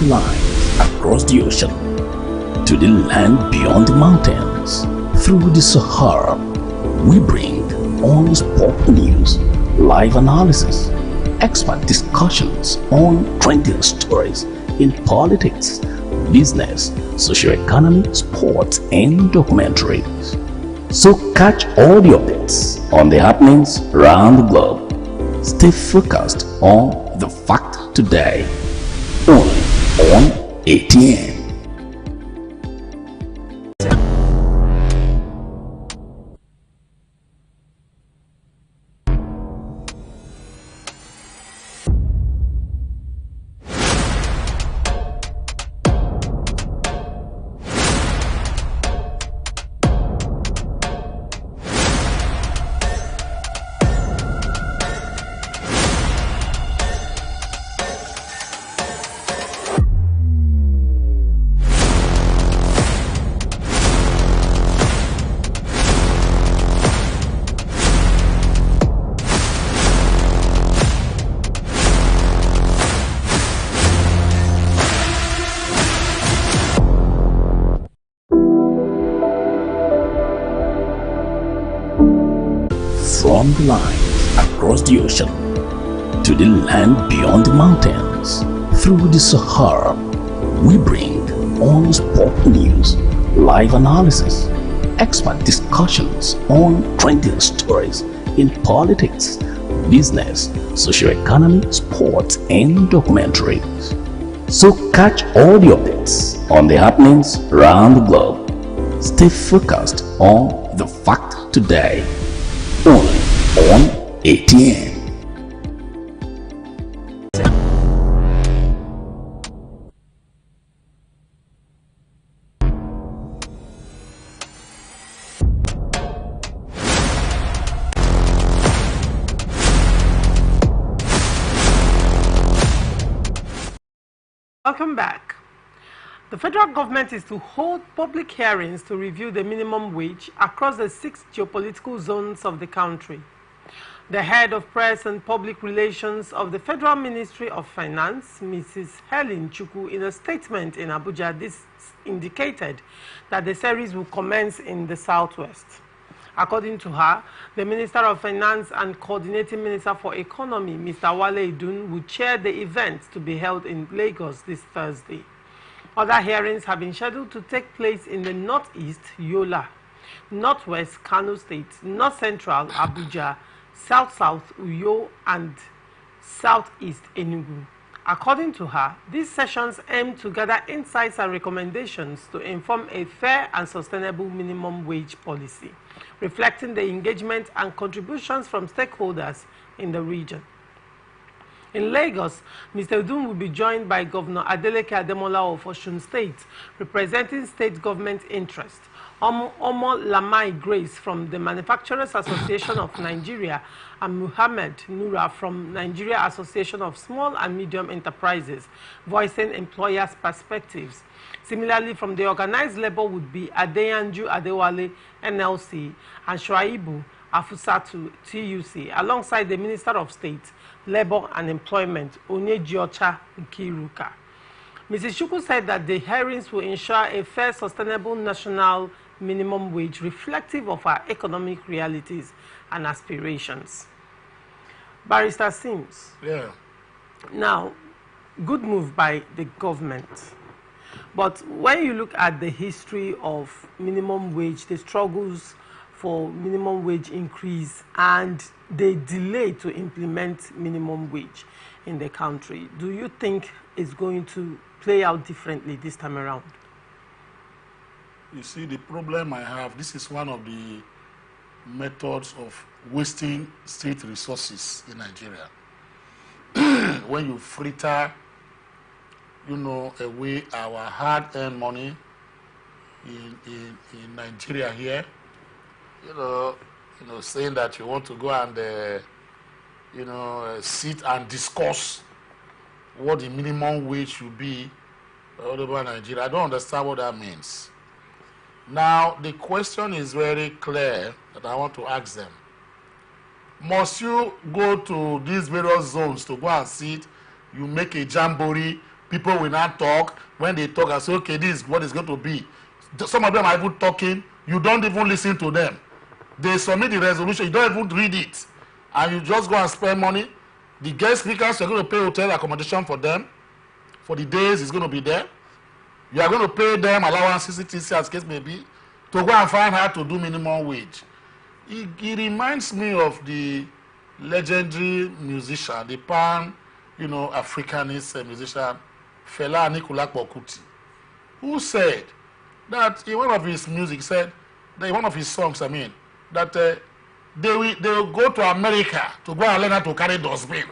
the line across the ocean to the land beyond the mountains, through the Sahara, we bring on-spot news, live analysis, expert discussions on trending stories in politics, business, socio-economy, sports, and documentaries. So catch all the updates on the happenings around the globe. Stay focused on the fact today, only on ATN. From the line across the ocean to the land beyond the mountains, through the Sahara, we bring on-spot news, live analysis, expert discussions on trending stories in politics, business, socio-economy, sports, and documentaries. So catch all the updates on the happenings around the globe. Stay focused on the fact today, only on ATN. Welcome back. The federal government is to hold public hearings to review the minimum wage across the 6 geopolitical zones of the country. The head of press and public relations of the Federal Ministry of Finance, Mrs. Helen Chukwu, in a statement in Abuja, this indicated that the series will commence in the Southwest. According to her, the Minister of Finance and Coordinating Minister for Economy, Mr. Wale Idun, will chair the event to be held in Lagos this Thursday. Other hearings have been scheduled to take place in the Northeast, Yola, Northwest, Kano State, North Central, Abuja, South-South, Uyo, and Southeast, Enugu. According to her, these sessions aim to gather insights and recommendations to inform a fair and sustainable minimum wage policy, reflecting the engagement and contributions from stakeholders in the region. In Lagos, Mr. Udum will be joined by Governor Adeleke Ademola of Osun State, representing state government interests, Omo Lamai Grace from the Manufacturers Association of Nigeria, and Muhammad Nura from Nigeria Association of Small and Medium Enterprises, voicing employers' perspectives. Similarly, from the organized labor would be Adeyanju Adewale, NLC, and Shuaibu Afusatu, TUC, alongside the Minister of State, Labor and Employment, Onyejiocha Nkiruka. Mrs. Chukwu said that the hearings will ensure a fair, sustainable national minimum wage reflective of our economic realities and aspirations. Barrister Sims. Yeah. Now, good move by the government. But when you look at the history of minimum wage, the struggles for minimum wage increase and the delay to implement minimum wage in the country, do you think it's going to play out differently this time around? You see, the problem I have, this is one of the methods of wasting state resources in Nigeria. When you fritter, away our hard-earned money in Nigeria here, saying that you want to go and, sit and discuss what the minimum wage should be all over Nigeria. I don't understand what that means. Now, the question is very clear that I want to ask them. Must you go to these various zones to go and sit? You make a jamboree people will not talk. When they talk, I say, okay, this is what it's going to be. Some of them are even talking. You don't even listen to them. They submit the resolution. You don't even read it. And you just go and spend money. The guest speakers, you're going to pay hotel accommodation for them. For the days it's going to be there. You are going to pay them allowances, etc., as case may be, to go and find how to do minimum wage. It reminds me of the legendary musician, the pan, Africanist musician, Fela Anikulapo Kuti, who said that in one of his music, that in one of his songs, that they will go to America to go and learn how to carry dustbin.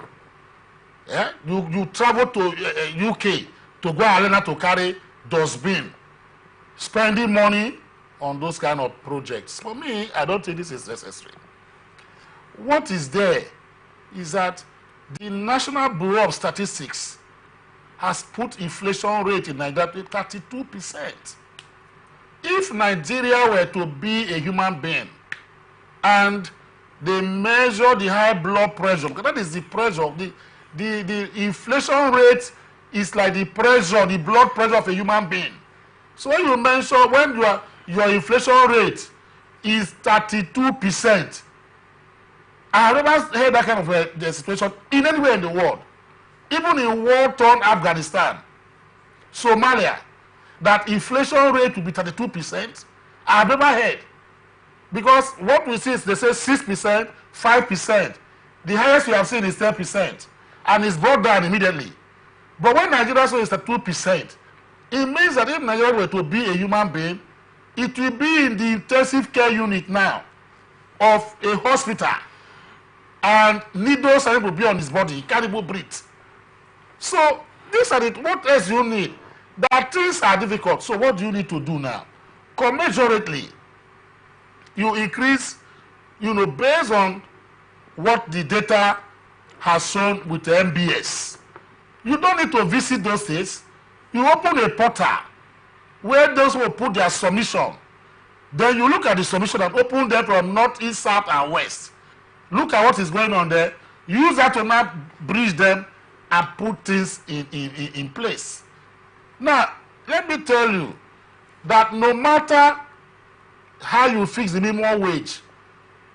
Yeah? You travel to UK to go and learn how to carry dustbin, spending money on those kind of projects. For me, I don't think this is necessary. What is there is that the National Bureau of Statistics has put inflation rate in Nigeria to 32%. If Nigeria were to be a human being and they measure the high blood pressure, because that is the pressure, the inflation rate is like the pressure, the blood pressure of a human being. So when you mention, when your inflation rate is 32%, I have never heard that kind of a situation in anywhere in the world. Even in war-torn Afghanistan, Somalia, that inflation rate will be 32%, I have never heard. Because what we see is they say 6%, 5%. The highest we have seen is 10%. And it's brought down immediately. But when Nigeria says at 2%, it means that if Nigeria were to be a human being, it will be in the intensive care unit now of a hospital. And needles are able to be on his body. He can't even breathe. So, these are what else you need? That things are difficult. So, what do you need to do now? Commensurately, you increase, based on what the data has shown with the MBS. You don't need to visit those states. You open a portal where those will put their submission. Then you look at the submission and open them from north, east, south, and west. Look at what is going on there. Use that to now bridge them and put things in place. Now, let me tell you that no matter how you fix the minimum wage,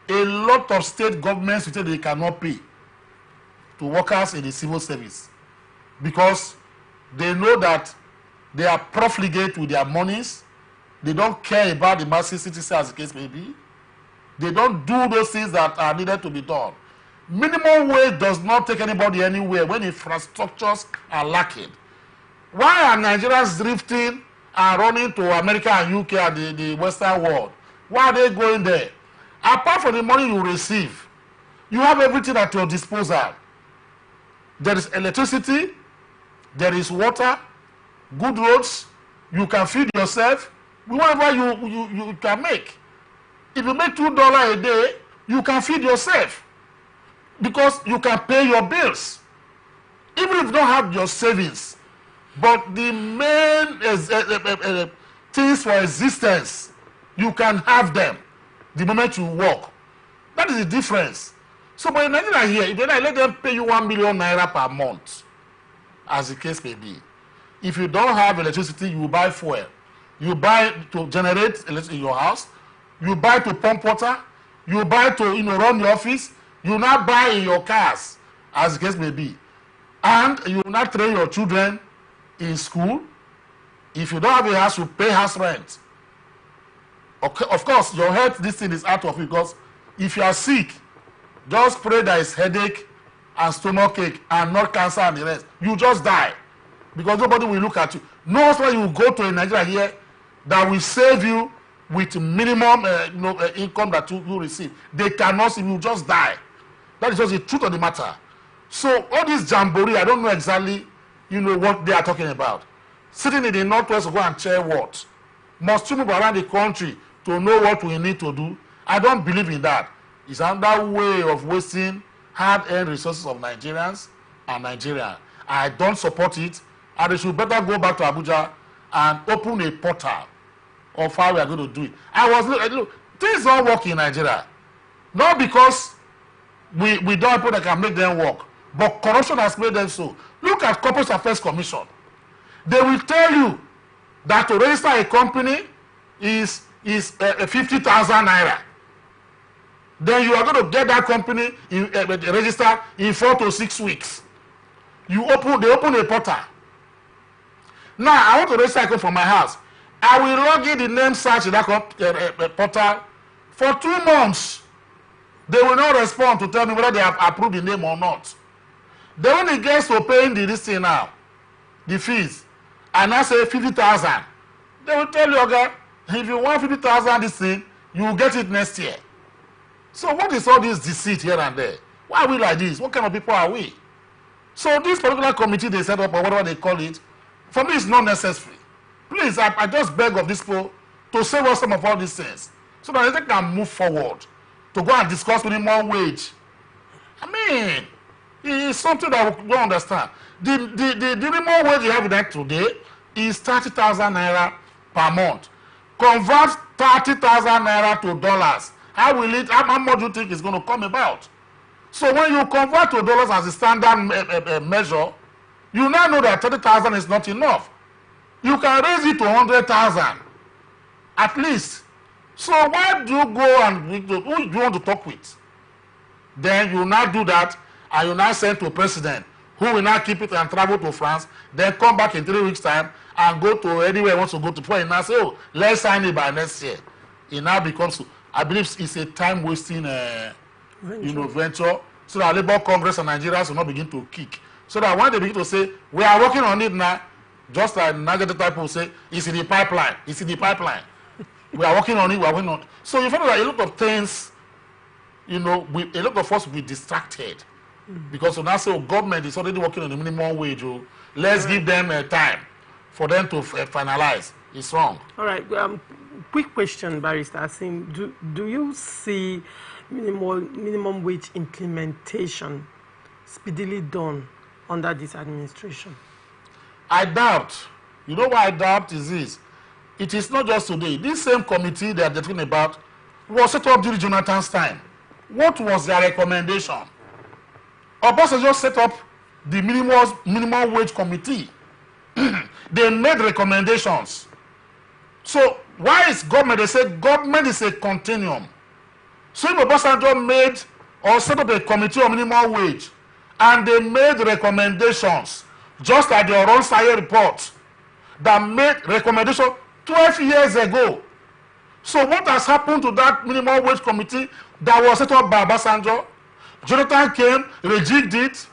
a lot of state governments will say they cannot pay to workers in the civil service because they know that they are profligate with their monies. They don't care about the masses citizens, as the case may be. They don't do those things that are needed to be done. Minimum wage does not take anybody anywhere when infrastructures are lacking. Why are Nigerians drifting and running to America and UK and the Western world? Why are they going there? Apart from the money you receive, you have everything at your disposal. There is electricity, there is water, good roads, you can feed yourself, whatever you can make. If you make $2 a day, you can feed yourself because you can pay your bills. Even if you don't have your savings, but the main things for existence, you can have them the moment you work. That is the difference. So, but in Nigeria here, if they let them pay you 1 million naira per month, as the case may be, if you don't have electricity, you buy fuel. You buy to generate electricity in your house. You buy to pump water. You buy to run the office. You now buy in your cars, as the case may be, and you now train your children in school. If you don't have a house, you pay house rent. Okay, of course, your health, this thing is out of it because if you are sick, just pray that it's headache and stomach ache and not cancer and the rest. You just die because nobody will look at you. No hospital you go to in Nigeria here that will save you with minimum income that you receive. They cannot save you, just die. That is just the truth of the matter. So all this jamboree, I don't know exactly, what they are talking about. Sitting in the Northwest to go and chair what? Must you move around the country to know what we need to do? I don't believe in that. It's another way of wasting hard-earned resources of Nigerians and Nigeria. I don't support it, and they should better go back to Abuja and open a portal of how we are going to do it. Look, things don't work in Nigeria. Not because we don't have people that can make them work, but corruption has made them so. Look at Corporate Affairs Commission. They will tell you that to register a company is 50,000 naira. Then you are going to get that company registered in 4 to 6 weeks. They open a portal. Now I want to register a company for my house. I will log in the name search in that portal for 2 months. They will not respond to tell me whether they have approved the name or not. Then when it gets to paying this thing now, the fees, and I say 50,000, they will tell you, okay, if you want 50,000 this thing, you will get it next year. So what is all this deceit here and there? Why are we like this? What kind of people are we? So this particular committee they set up, or whatever they call it, for me it's not necessary. Please, I just beg of these people to save us some of all these things, so that they can move forward to go and discuss minimum wage. I mean, it's something that we don't understand. The minimum wage you have that today is 30,000 naira per month. Convert 30,000 naira to dollars. How much do you think is going to come about? So when you convert to dollars as a standard measure, you now know that 30,000 is not enough. You can raise it to 100,000 at least. So why do you go and who do you want to talk with? Then you now do that, and you now send to president, who will now keep it and travel to France, then come back in 3 weeks' time and go to anywhere he wants to go to. Before he now say, oh, let's sign it by next year. It now becomes, I believe it's a time-wasting venture, so that Labour Congress and Nigerians will not begin to kick. So that when they begin to say, we are working on it now, just like Nigerian type will say, it's in the pipeline, it's in the pipeline. We are working on it, we are working on it. So you find that a lot of things, a lot of us will be distracted. Because now say, government is already working on the minimum wage. Let's give them time for them to finalize. It's wrong. All right. Quick question, Barrister Asim. Do you see minimum wage implementation speedily done under this administration? I doubt. You know why I doubt is this? It is not just today. This same committee they are talking about was set up during Jonathan's time. What was their recommendation? Obasanjo just set up the minimum wage committee. They made recommendations. So why is government? They say government is a continuum. So if Obasanjo made or set up a committee on minimum wage, and they made recommendations, just like the Oronsaye report that made recommendation 12 years ago. So what has happened to that minimum wage committee that was set up by Obasanjo? Jonathan came, rejigged it,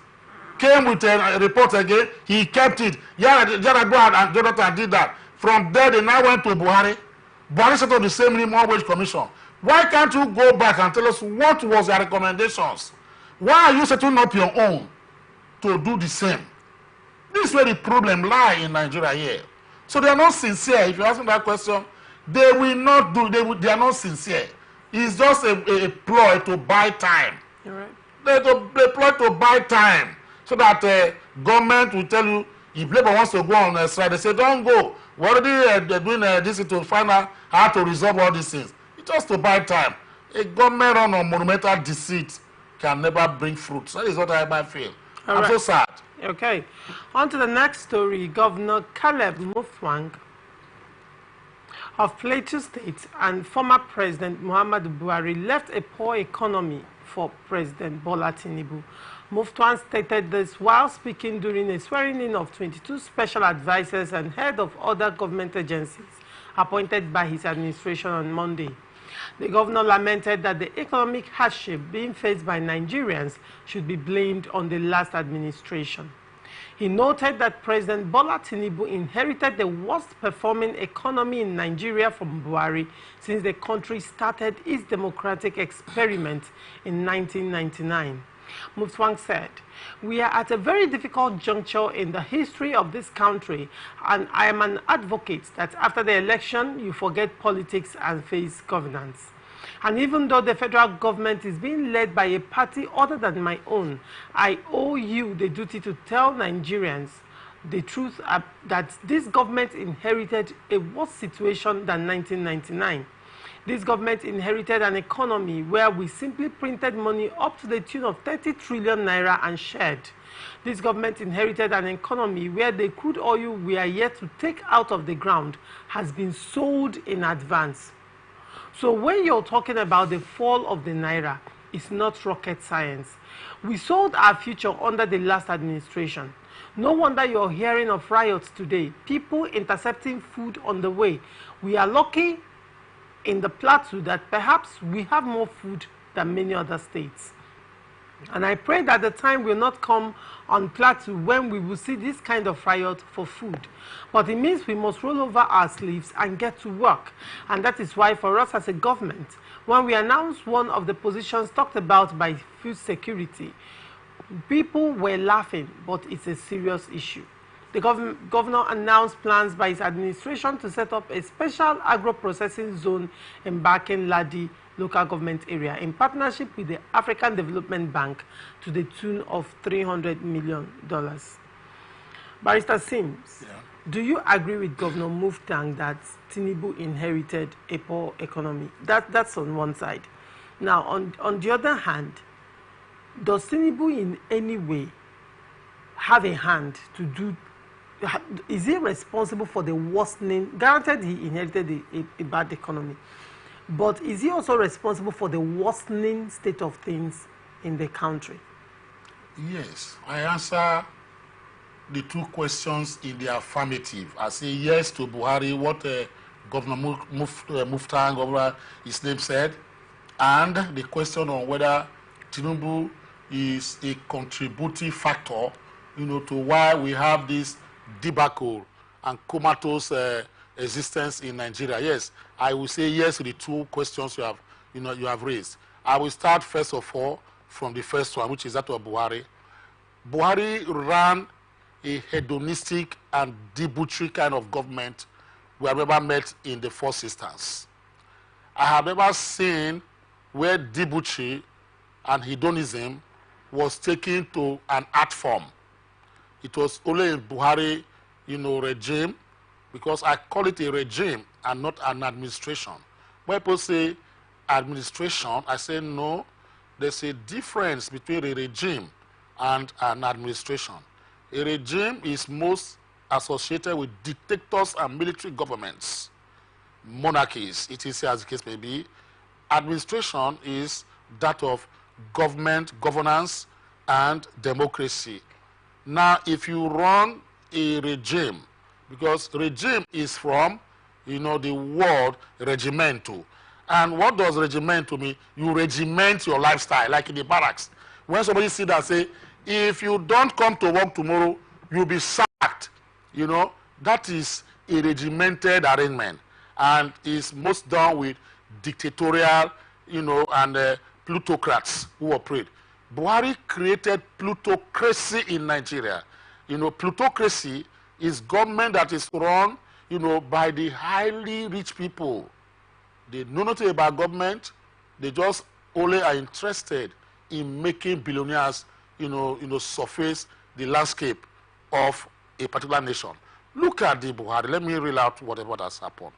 came with a report again, he kept it. Yar'Adua and Jonathan did that. From there, they now went to Buhari. Buhari set up the same minimum wage commission. Why can't you go back and tell us what was your recommendations? Why are you setting up your own to do the same? This is where the problem lies in Nigeria here. So they are not sincere. If you ask them that question, they will not do. They are not sincere. It's just a ploy to buy time. All right. They ploy to buy time so that government will tell you if Labour wants to go on strike. They say don't go. We're already doing this to find out how to resolve all these things. It's just to buy time. A government run on monumental deceit can never bring fruits. That is what I might feel. I'm so sad. Okay. On to the next story. Governor Caleb Mutfwang of Plateau State and former President Muhammadu Buhari left a poor economy for President Bola Tinubu. Mutfwang stated this while speaking during a swearing-in of 22 special advisors and head of other government agencies appointed by his administration on Monday. The governor lamented that the economic hardship being faced by Nigerians should be blamed on the last administration. He noted that President Bola Tinubu inherited the worst-performing economy in Nigeria from Buhari since the country started its democratic experiment in 1999. Mutfwang said, "We are at a very difficult juncture in the history of this country, and I am an advocate that after the election, you forget politics and face governance. And even though the federal government is being led by a party other than my own, I owe you the duty to tell Nigerians the truth that this government inherited a worse situation than 1999. This government inherited an economy where we simply printed money up to the tune of 30 trillion naira and shared. This government inherited an economy where the crude oil we are yet to take out of the ground has been sold in advance. So when you're talking about the fall of the naira, it's not rocket science. We sold our future under the last administration. No wonder you're hearing of riots today, people intercepting food on the way. We are lucky in the plateau that perhaps we have more food than many other states. And I pray that the time will not come on plateau when we will see this kind of riot for food. But it means we must roll over our sleeves and get to work. And that is why for us as a government, when we announced one of the positions talked about by food security, people were laughing, but it's a serious issue. The governor announced plans by his administration to set up a special agro-processing zone in Bakin Ladi local government area in partnership with the African Development Bank to the tune of $300 million. Barrister Sims, do you agree with Governor Muftang that Tinubu inherited a poor economy? That's on one side. Now, on the other hand, does Tinubu in any way have a hand to do, is he responsible for the worsening? Granted, he inherited a bad economy, but is he also responsible for the worsening state of things in the country? Yes, I answer the two questions in the affirmative. I say yes to Buhari, what Governor Muftang, over his name, said, and the question on whether Tinubu is a contributing factor, to why we have this debacle and comatose existence in Nigeria. Yes, I will say yes to the two questions you have raised. I will start first of all from the first one, which is that of Buhari. Buhari ran a hedonistic and debauchery kind of government we have ever met in the first instance. I have never seen where debauchery and hedonism was taken to an art form. It was only in Buhari, regime, because I call it a regime and not an administration. When people say administration, I say no, there's a difference between a regime and an administration. A regime is most associated with dictators and military governments, monarchies, it is as the case may be. Administration is that of government, governance, and democracy. Now, if you run a regime, because regime is from, the word regimento. And what does regimento mean? You regiment your lifestyle, like in the barracks. When somebody sit there and say, if you don't come to work tomorrow, you'll be sacked. That is a regimented arrangement. And is most done with dictatorial, and plutocrats who operate. Buhari created plutocracy in Nigeria. Plutocracy is government that is run, by the highly rich people. They know nothing about government. They just only are interested in making billionaires, surface the landscape of a particular nation. Look at the Buhari. Let me reel out whatever has happened.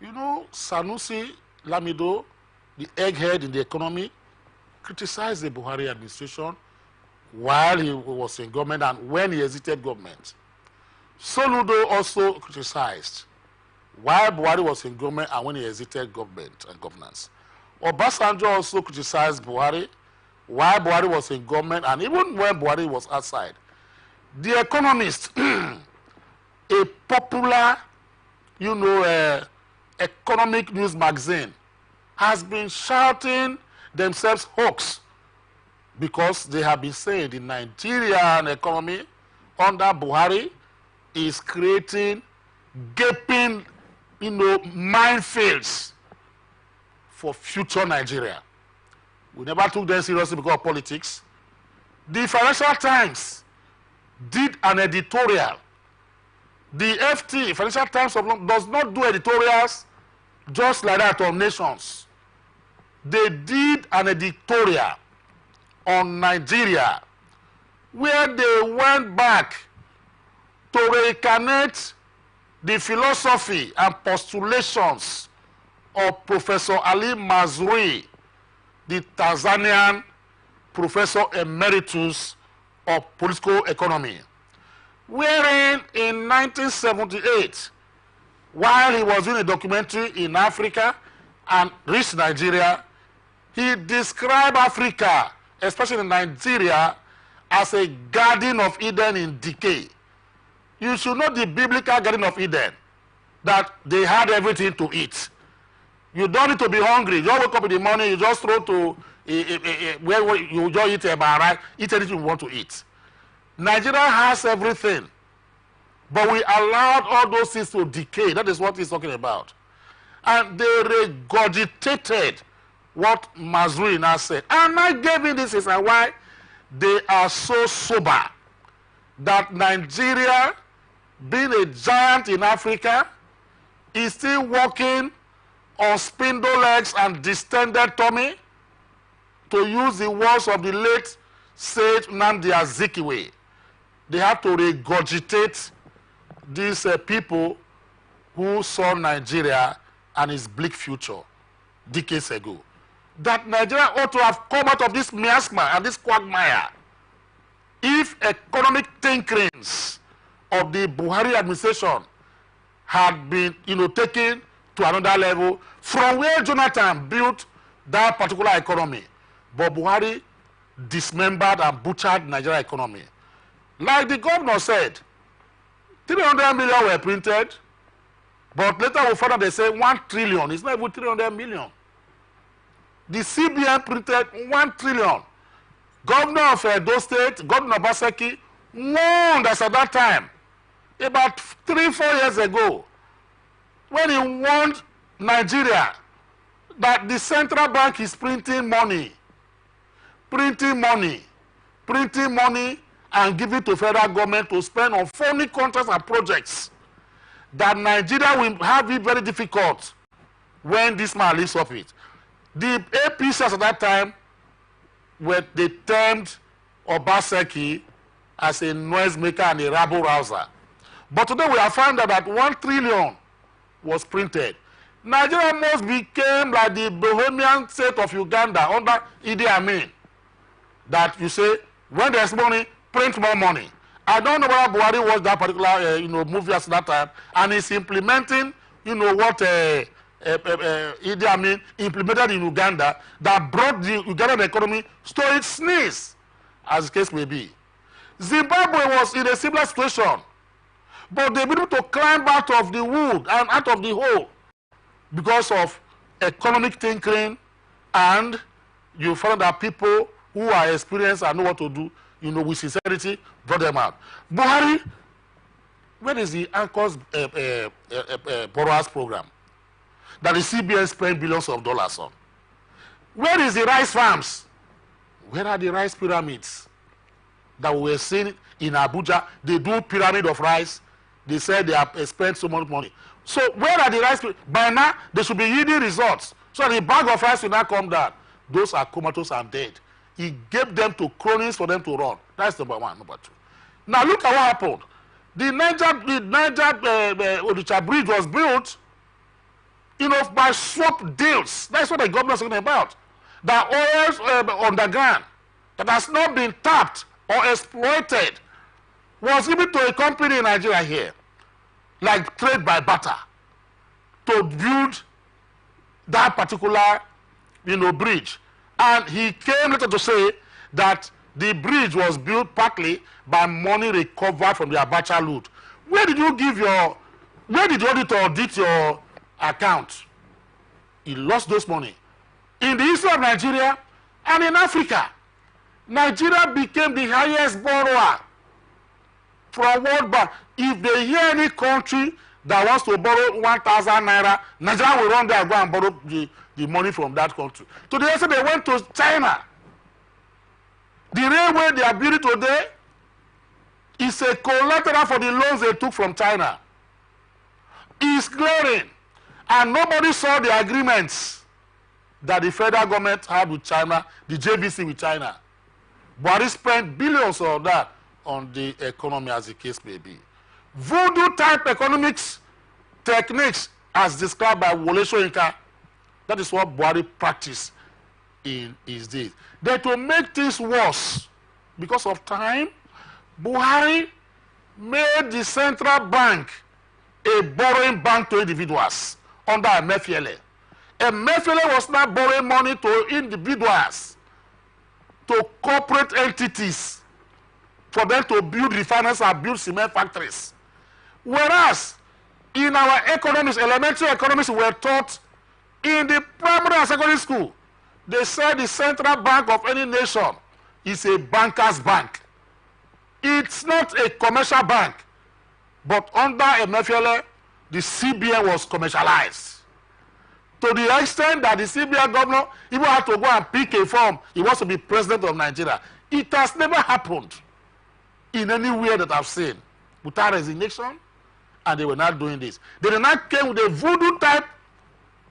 Sanusi Lamido, the egghead in the economy, criticized the Buhari administration while he was in government and when he exited government. Soludo also criticized while Buhari was in government and when he exited government and governance. Obasanjo also criticized Buhari while Buhari was in government and even when Buhari was outside. The Economist, a popular, economic news magazine, has been shouting themselves hoax because they have been saying the Nigerian economy under Buhari is creating gaping, minefields for future Nigeria. We never took them seriously because of politics. The Financial Times did an editorial. The FT, Financial Times does not do editorials just like that on nations. They did an editorial on Nigeria where they went back to reincarnate the philosophy and postulations of Professor Ali Mazrui, the Tanzanian Professor Emeritus of political economy, wherein in 1978, while he was doing a documentary in Africa and reached Nigeria, he described Africa, especially Nigeria, as a garden of Eden in decay. You should know the biblical garden of Eden, that they had everything to eat. You don't need to be hungry. You just wake up in the morning, you just throw to where you just eat a bar, eat anything you want to eat. Nigeria has everything, but we allowed all those things to decay. That is what he's talking about. And they regurgitated what Mazrui now said. And I gave him this reason why they are so sober, that Nigeria, being a giant in Africa, is still working on spindle legs and distended tummy, to use the words of the late sage Nnamdi Azikiwe. They have to regurgitate these people who saw Nigeria and its bleak future decades ago. That Nigeria ought to have come out of this miasma and this quagmire if economic tinkerings of the Buhari administration had been, taken to another level from where Jonathan built that particular economy. But Buhari dismembered and butchered Nigeria economy. Like the governor said, 300 million were printed, but later we found out they say 1 trillion. It's not even 300 million. The CBN printed 1 trillion. Governor of Edo State, Governor Obaseki, warned us at that time, about 3-4 years ago, when he warned Nigeria that the central bank is printing money, and giving to federal government to spend on foreign contracts and projects, that Nigeria will have it very difficult when this man lifts up it. The APCs at that time, they termed Obaseki as a noisemaker and a rabble-rouser. But today we have found out that 1 trillion was printed. Nigeria almost became like the Bohemian state of Uganda under Idi Amin. That you say, when there's money, print more money. I don't know whether Buhari watched that particular movie at that time, and he's implementing what Idi Amin implemented in Uganda, that brought the Ugandan economy to its knees, as the case may be. Zimbabwe was in a similar situation, but they were able to climb out of the wood and out of the hole because of economic tinkering, and you find that people who are experienced and know what to do, with sincerity, brought them out. Buhari, where is the Anchor's borrowers program that the CBN spent billions of dollars on? Where is the rice farms? Where are the rice pyramids that we were seeing in Abuja? They do pyramid of rice. They said they have spent so much money. So where are the rice? By now, they should be yielding results. So the bag of rice will not come down. Those are comatose and dead. He gave them to cronies for them to run. That's number one. Number two. Now look at what happened. The Niger Onitsha bridge was built, by swap deals. That's what the government is talking about. The oils underground that has not been tapped or exploited was given to a company in Nigeria here, like trade by barter, to build that particular, bridge. And he came later to say that the bridge was built partly by money recovered from the Abacha loot. Where did you auditor audit your account? He lost those money. In the history of Nigeria and in Africa, Nigeria became the highest borrower from World Bank. If they hear any country that wants to borrow 1,000 naira, Nigeria will run there and go and borrow the money from that country. Today, they went to China. The railway they are building today is a collateral for the loans they took from China. It's glaring. And nobody saw the agreements that the federal government had with China, the JVC with China. Buhari spent billions of that on the economy, as the case may be. Voodoo type economics techniques, as described by Wole Soyinka, that is what Buhari practiced in his days. Then to make things worse, because of time, Buhari made the central bank a borrowing bank to individuals under Emefiele. Emefiele was now borrowing money to individuals, to corporate entities, for them to build refineries and build cement factories. Whereas in our economics, elementary economics, were taught in the primary and secondary school, they said the central bank of any nation is a banker's bank. It's not a commercial bank. But under Emefiele, the CBN was commercialized. To the extent that the CBN governor even had to go and pick a form, he wants to be president of Nigeria. It has never happened in any way that I've seen without resignation, and they were not doing this. They did not came with a voodoo type,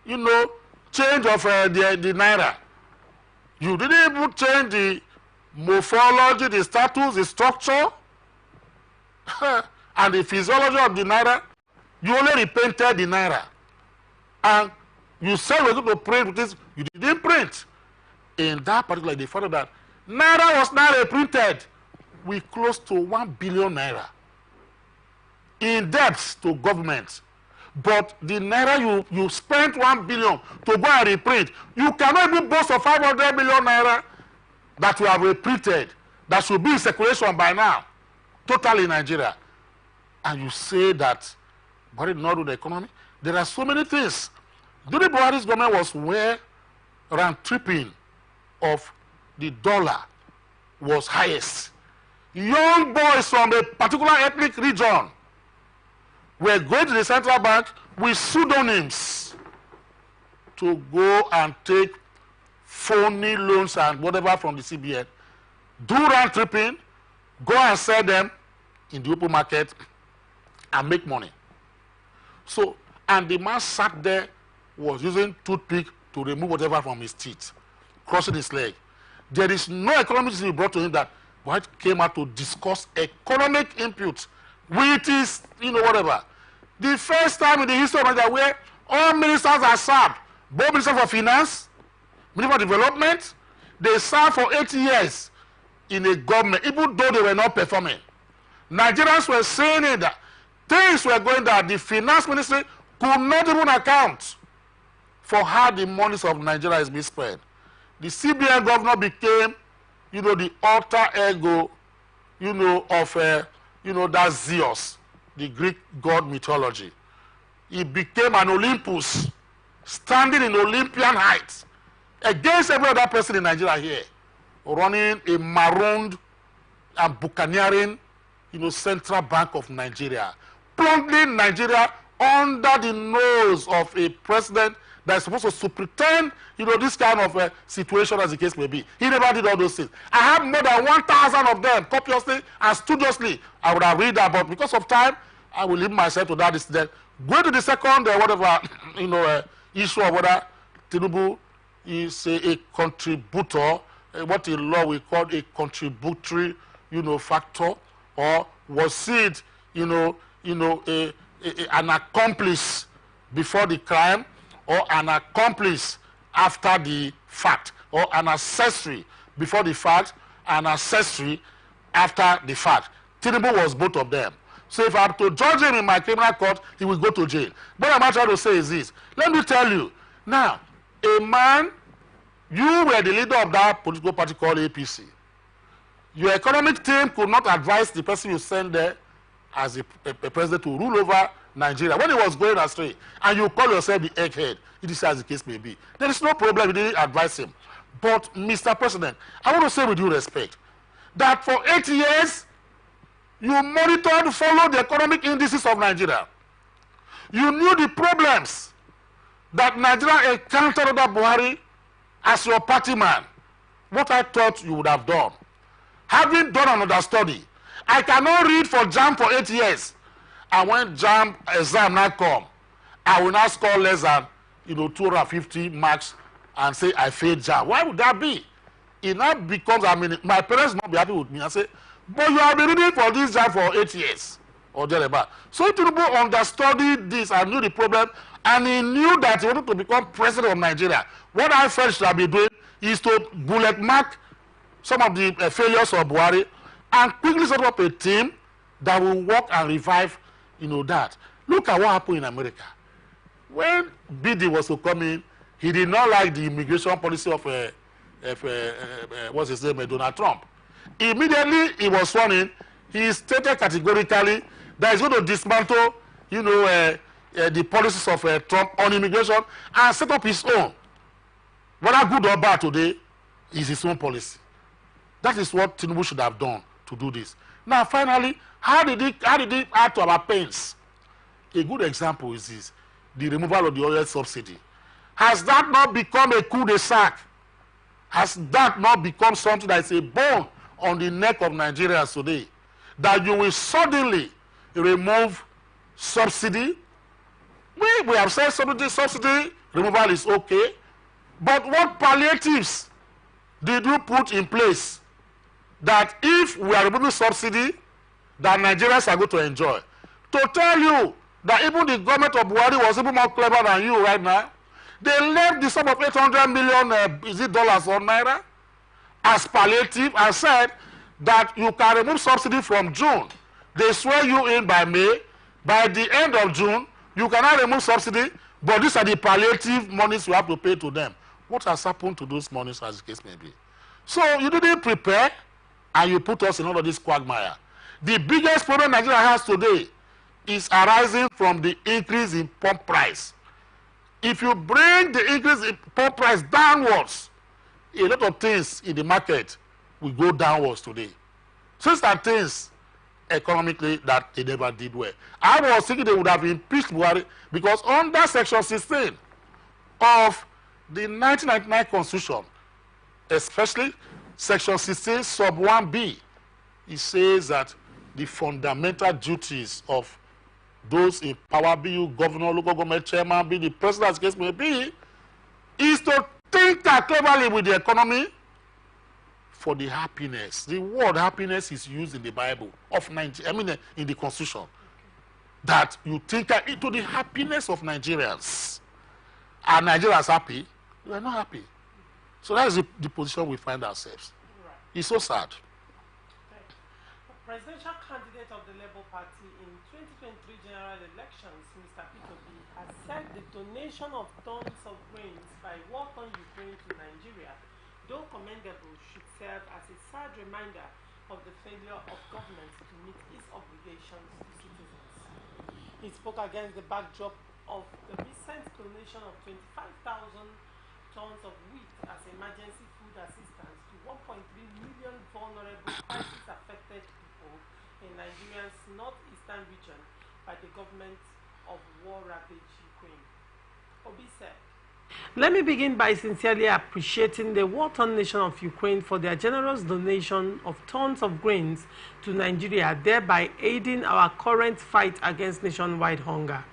change of the naira. You didn't even change the morphology, the status, the structure, and the physiology of the naira. You only repainted the naira. And you said we're going to print with this. You didn't print. In that particular, they found that naira was not reprinted. We close to 1 billion naira in debts to government. But the naira you spent 1 billion to go and reprint, you cannot even boast of 500 million naira that you have reprinted, that should be in circulation by now, totally in Nigeria. And you say that Buhari did not do the economy. There are so many things. During Buhari's government was where round tripping of the dollar was highest. Young boys from a particular ethnic region were going to the central bank with pseudonyms to go and take phony loans and whatever from the CBN, do round tripping, go and sell them in the open market and make money. So, and the man sat there, was using toothpick to remove whatever from his teeth, crossing his leg. There is no economic thing brought to him that Buhari came out to discuss economic inputs with his, whatever. The first time in the history of Nigeria where all ministers are served, both Minister for Finance, Minister for Development, they served for 8 years in a government, even though they were not performing. Nigerians were saying it, that things were going that the finance ministry could not even account for how the monies of Nigeria is being spent. The CBN governor became, the alter ego, of, that Zeus, the Greek god mythology. He became an Olympus, standing in Olympian heights against every other person in Nigeria here, running a marooned and buccaneering, Central Bank of Nigeria, plunging Nigeria under the nose of a president that is supposed to superintend, this kind of situation as the case may be. He never did all those things. I have more than 1,000 of them, copiously and studiously. I would have read that, but because of time, I will leave myself to that instead. Go to the second, issue of whether Tinubu is a contributor, what in law we call a contributory, factor, or was it, an accomplice before the crime, or an accomplice after the fact, or an accessory before the fact, an accessory after the fact. Tinubu was both of them. So if I have to judge him in my criminal court, he will go to jail. What I'm trying to say is this. Let me tell you. Now, a man, you were the leader of that political party called APC. Your economic team could not advise the person you sent there as a president to rule over Nigeria when he was going astray, and you call yourself the egghead. It is as the case may be. There is no problem. You didn't advise him. But, Mr. President, I want to say with due respect that for 8 years, you monitored, followed the economic indices of Nigeria. You knew the problems that Nigeria encountered under Buhari as your party man. What I thought you would have done. Having done another study, I cannot read for JAMB for 8 years. And when JAMB exam now come, I will now score less than 250 marks and say I failed JAMB. Why would that be? It now becomes, my parents will not be happy with me. I say, but you have been reading for this JAMB for 8 years or thereabout. So Tinubu understudied this and knew the problem, and he knew that he wanted to become president of Nigeria. What I felt should have been doing is to bullet mark some of the failures of Buhari, and quickly set up a team that will work and revive, that. Look at what happened in America. When BD was to come in, he did not like the immigration policy of what's his name, Donald Trump. Immediately he was sworn in, he stated categorically that he's going to dismantle, the policies of Trump on immigration and set up his own. Whether good or bad today, is his own policy. That is what Tinubu should have done to do this. Now, finally, how did he add to our pains? A good example is this: the removal of the oil subsidy. Has that not become a cul-de-sac? Has that not become something that is a bone on the neck of Nigerians today? That you will suddenly remove subsidy? We have said subsidy removal is okay, but what palliatives did you put in place that if we are removing subsidy, that Nigerians are going to enjoy? To tell you that even the government of Buhari was even more clever than you right now, they left the sum of 800 million dollars or naira as palliative and said that you can remove subsidy from June. They swear you in by May. By the end of June, you cannot remove subsidy, but these are the palliative monies you have to pay to them. What has happened to those monies, as the case may be? So you didn't prepare, and you put us in all of this quagmire. The biggest problem Nigeria has today is arising from the increase in pump price. If you bring the increase in pump price downwards, a lot of things in the market will go downwards today. Since that things economically that they never did well. I was thinking they would have impeached Buhari because under Section 16 of the 1999 Constitution, especially Section 16 sub 1B, it says that the fundamental duties of those in power, be you governor, local government chairman, be the president, as the case may be, is to think cleverly with the economy for the happiness. The word happiness is used in the Bible in the Constitution. That you think into the happiness of Nigerians. Are Nigerians happy? We are not happy. So that is the position we find ourselves. Right. It's so sad. Okay. The presidential candidate of the Labour Party in 2023 general elections, Mr. Peter B, has said the donation of tons of grains by war-torn Ukraine to Nigeria, though commendable, should serve as a sad reminder of the failure of governments to meet its obligations to citizens. He spoke against the backdrop of the recent donation of 25,000 tons of wheat as emergency food assistance to 1.3 million vulnerable crisis-affected people in Nigeria's northeastern region by the government of war-ravaged Ukraine. Obi said, "Let me begin by sincerely appreciating the war-torn nation of Ukraine for their generous donation of tons of grains to Nigeria, thereby aiding our current fight against nationwide hunger.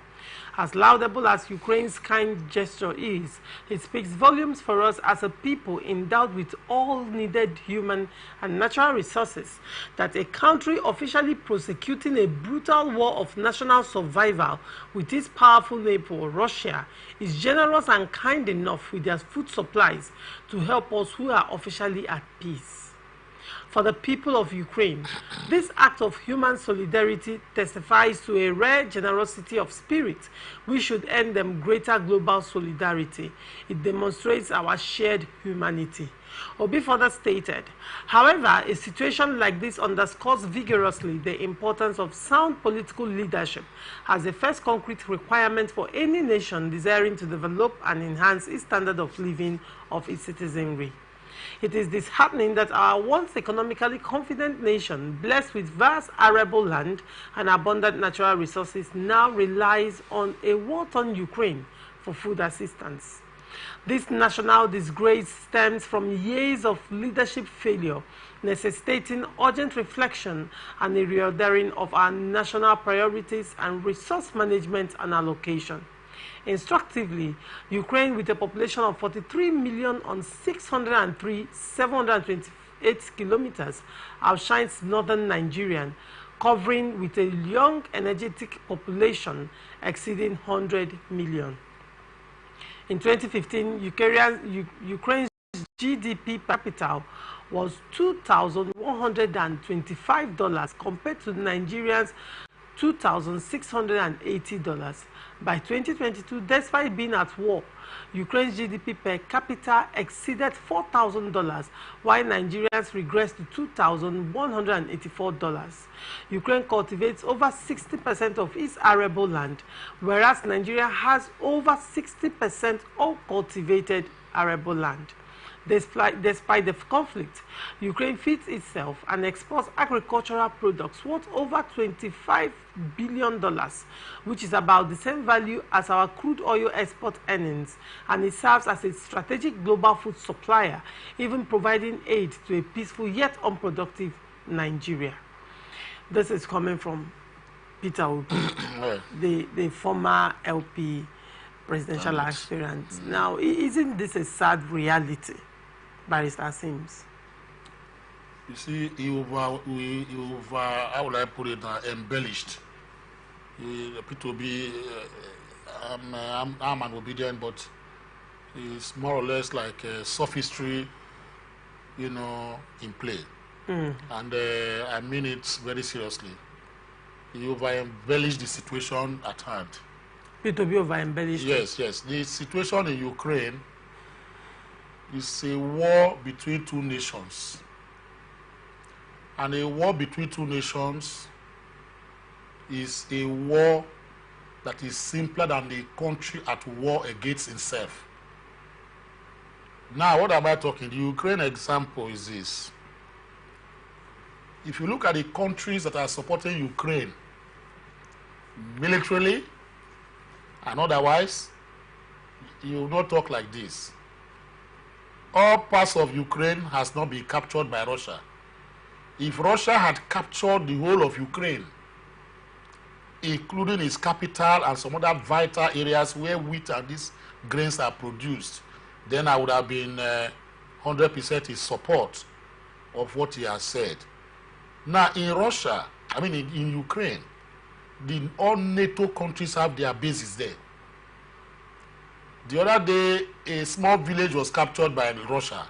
As laudable as Ukraine's kind gesture is, it speaks volumes for us as a people endowed with all needed human and natural resources that a country officially prosecuting a brutal war of national survival with its powerful neighbor, Russia, is generous and kind enough with their food supplies to help us who are officially at peace. For the people of Ukraine, this act of human solidarity testifies to a rare generosity of spirit which should earn them greater global solidarity. It demonstrates our shared humanity." Obi further stated, "However, a situation like this underscores vigorously the importance of sound political leadership as the first concrete requirement for any nation desiring to develop and enhance its standard of living of its citizenry. It is disheartening that our once economically confident nation, blessed with vast arable land and abundant natural resources, now relies on a war-torn Ukraine for food assistance. This national disgrace stems from years of leadership failure, necessitating urgent reflection and a reordering of our national priorities and resource management and allocation. Instructively, Ukraine, with a population of 43 million on 728 kilometers, outshines northern Nigeria, covering with a young, energetic population exceeding 100 million. In 2015, Ukraine's GDP per capita was $2,125 compared to Nigerians' $2,680. By 2022, despite being at war, Ukraine's GDP per capita exceeded $4,000, while Nigerians regressed to $2,184. Ukraine cultivates over 60% of its arable land, whereas Nigeria has over 60% of cultivated arable land. Despite the conflict, Ukraine feeds itself and exports agricultural products worth over $25 billion, which is about the same value as our crude oil export earnings, and it serves as a strategic global food supplier, even providing aid to a peaceful yet unproductive Nigeria. This is coming from Peter Obi, the former LP presidential aspirant. Now, isn't this a sad reality, Barrister Sims? You see, how would I put it, embellished. Peter Obi, I'm an obedient, but it's more or less like sophistry, in play. And I mean it very seriously. He over-embellished the situation at hand. Peter Obi over-embellished? Yes. The situation in Ukraine is a war between two nations. And a war between two nations is a war that is simpler than the country at war against itself. Now, what am I talking? The Ukraine example is this. If you look at the countries that are supporting Ukraine militarily and otherwise, you will not talk like this. All parts of Ukraine has not been captured by Russia. If Russia had captured the whole of Ukraine, including its capital and some other vital areas where wheat and these grains are produced, then I would have been 100% in support of what he has said. Now, in Russia, in Ukraine, all NATO countries have their bases there. The other day, a small village was captured by Russia.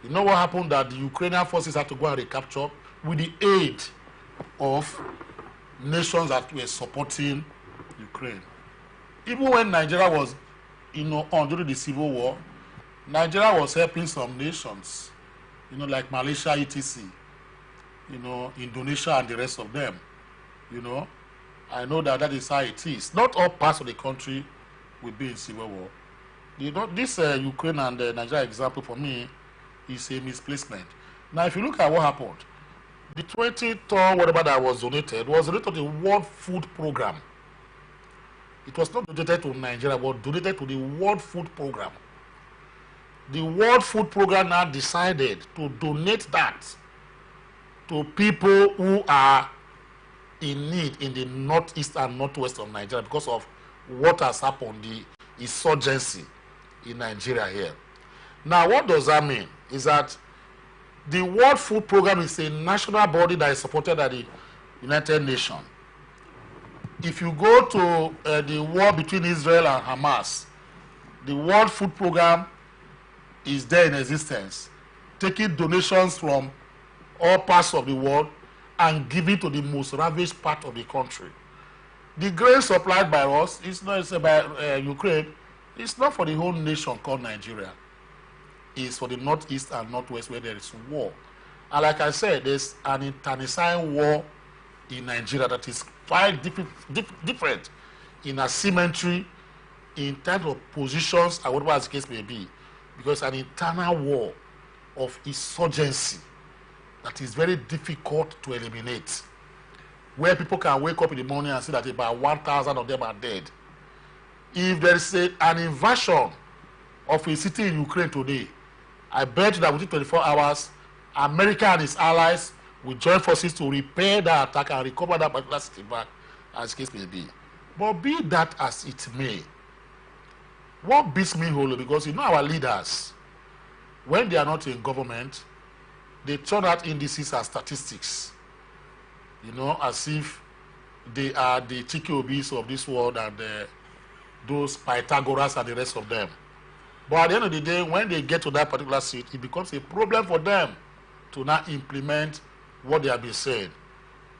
You know what happened? That the Ukrainian forces had to go and recapture with the aid of nations that were supporting Ukraine. Even when Nigeria was, during the Civil War, Nigeria was helping some nations, like Malaysia, etc., Indonesia and the rest of them, I know that is how it is. Not all parts of the country will be in civil war. This Ukraine and Nigeria example for me is a misplacement. Now, if you look at what happened, the 20 ton whatever that was donated to the World Food Program. It was not donated to Nigeria, but donated to the World Food Program. The World Food Program now decided to donate that to people who are in need in the northeast and northwest of Nigeria because of what has happened, the insurgency in Nigeria here. Now, what does that mean? Is that the World Food Program is a national body that is supported by the United Nations. If you go to the war between Israel and Hamas, the World Food Program is there in existence, taking donations from all parts of the world and giving to the most ravished part of the country. The grain supplied by us is not by Ukraine. It's not for the whole nation called Nigeria. It's for the northeast and northwest where there is war. And like I said, there's an internecine war in Nigeria that is quite different in asymmetry, in terms of positions, and whatever the case may be, because an internal war of insurgency that is very difficult to eliminate, where people can wake up in the morning and see that about 1,000 of them are dead. If there is an invasion of a city in Ukraine today, I bet that within 24 hours, America and its allies will join forces to repair that attack and recover that particular city back, as the case may be. But be that as it may, what beats me wholly, because our leaders, when they are not in government, they turn out indices as statistics, as if they are the TKOBs of this world and those Pythagoras and the rest of them. But at the end of the day, when they get to that particular seat, it becomes a problem for them to now implement what they have been saying.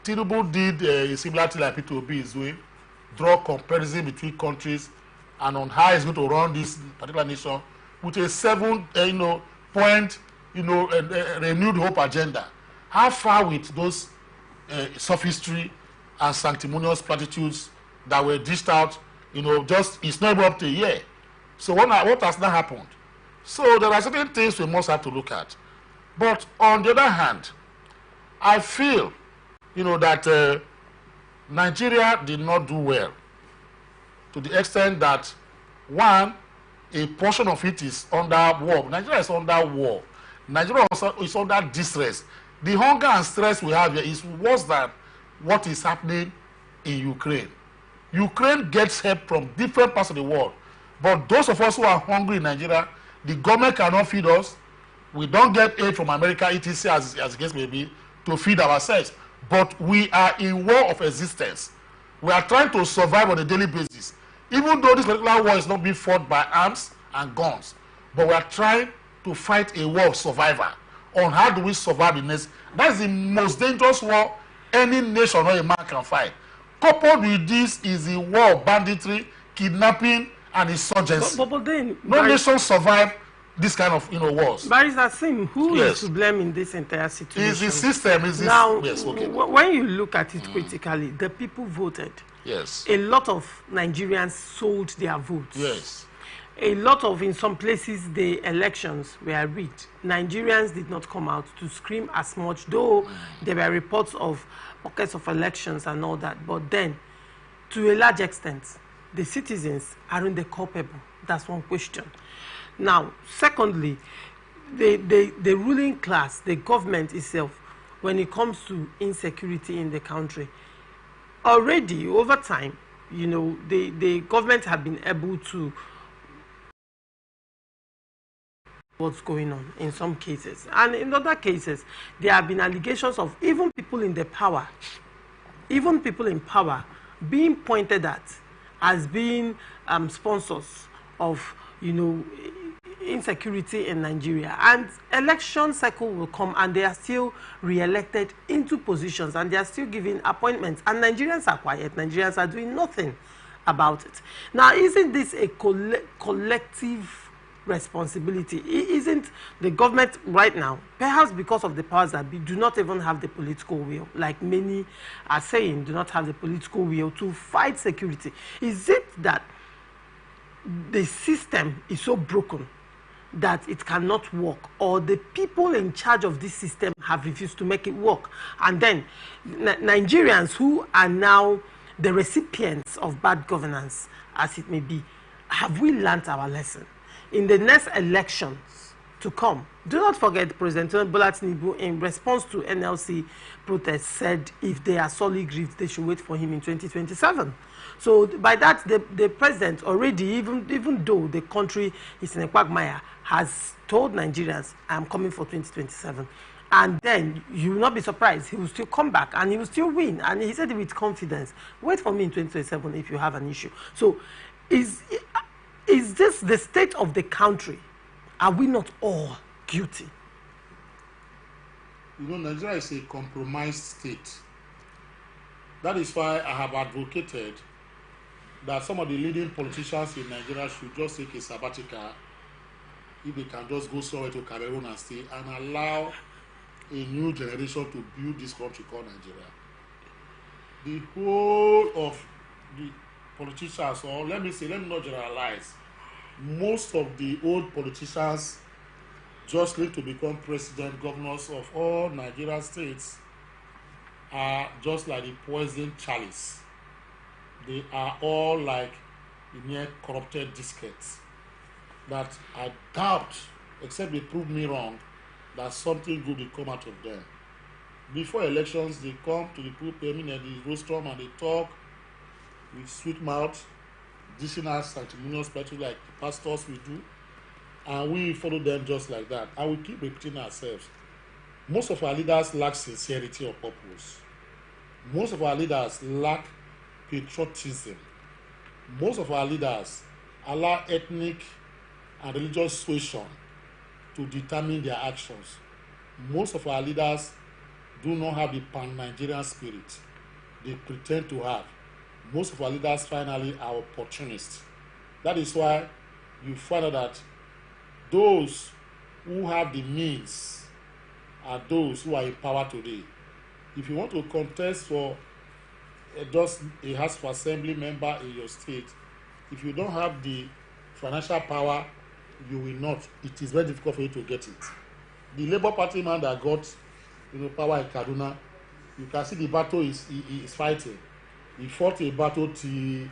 Tinubu did a similar thing like P2B is doing, draw comparison between countries and on how he's going to run this particular nation with a 7 point renewed hope agenda. How far with those sophistry and sanctimonious platitudes that were dished out, just it's not even up to a year. So what has now happened? So there are certain things we must have to look at. But on the other hand, I feel, that Nigeria did not do well to the extent that, one, a portion of it is under war. Nigeria is under war. Nigeria is under distress. The hunger and stress we have here is worse than what is happening in Ukraine. Ukraine gets help from different parts of the world. But those of us who are hungry in Nigeria, the government cannot feed us. We don't get aid from America, etc., as the case may be, to feed ourselves. But we are in war of existence. We are trying to survive on a daily basis. Even though this particular war is not being fought by arms and guns, but we are trying to fight a war of survival. On how do we survive in this? That's the most dangerous war any nation or a man can fight. Coupled with this is the war of banditry, kidnapping, and insurgency. But then, no nation survive this kind of wars. Barrister Sim, who is to blame in this entire situation? Is the system. Now, yes, okay. When you look at it critically, the people voted. Yes. A lot of Nigerians sold their votes. Yes. A lot of, in some places, the elections were rigged. Nigerians did not come out to scream as much, though there were reports of pockets of elections and all that. But then, to a large extent, the citizens aren't the culpable. That's one question. Now, secondly, the ruling class, the government itself, when it comes to insecurity in the country, already over time, the government have been able to what's going on in some cases. And in other cases, there have been allegations of even people in power being pointed at as being sponsors of, insecurity in Nigeria. And election cycle will come and they are still re-elected into positions and they are still giving appointments. And Nigerians are quiet. Nigerians are doing nothing about it. Now, isn't this a collective responsibility? Isn't the government right now, perhaps because of the powers that be, do not even have the political will, like many are saying, do not have the political will to fight security? Is it that the system is so broken that it cannot work, or the people in charge of this system have refused to make it work? And then Nigerians who are now the recipients of bad governance, as it may be, have we learnt our lesson? In the next elections to come, do not forget President Bola Tinubu, in response to NLC protests, said if they are sorely grieved, they should wait for him in 2027. So by that, the president already, even though the country is in a quagmire, has told Nigerians, I'm coming for 2027. And then you will not be surprised, he will still come back and he will still win. And he said it with confidence, wait for me in 2027 if you have an issue. So is this the state of the country? Are we not all guilty? Nigeria is a compromised state. That is why I have advocated that some of the leading politicians in Nigeria should just take a sabbatical, if they can just go somewhere to Cameroon and stay, and allow a new generation to build this country called Nigeria. The whole of the politicians, or let me not generalize, most of the old politicians just need to become president, governors of all Nigerian states are just like the poison chalice. They are all like the near corrupted diskettes that I doubt, except they prove me wrong, that something good will come out of them. Before elections, they come to the pulpit, the rostrum, and they talk with sweet mouth, dishing us sanctimonious platitudes like the pastors will do, and we follow them just like that. And we keep repeating ourselves. Most of our leaders lack sincerity or purpose. Most of our leaders lack patriotism. Most of our leaders allow ethnic and religious suasion to determine their actions. Most of our leaders do not have the pan-Nigerian spirit they pretend to have. Most of our leaders finally are opportunists. That is why you find out that those who have the means are those who are in power today. If you want to contest for just a House of Assembly member in your state, if you don't have the financial power, you will not. It is very difficult for you to get it. The Labour Party man that got power in Kaduna, you can see the battle he is fighting. He fought a battle till the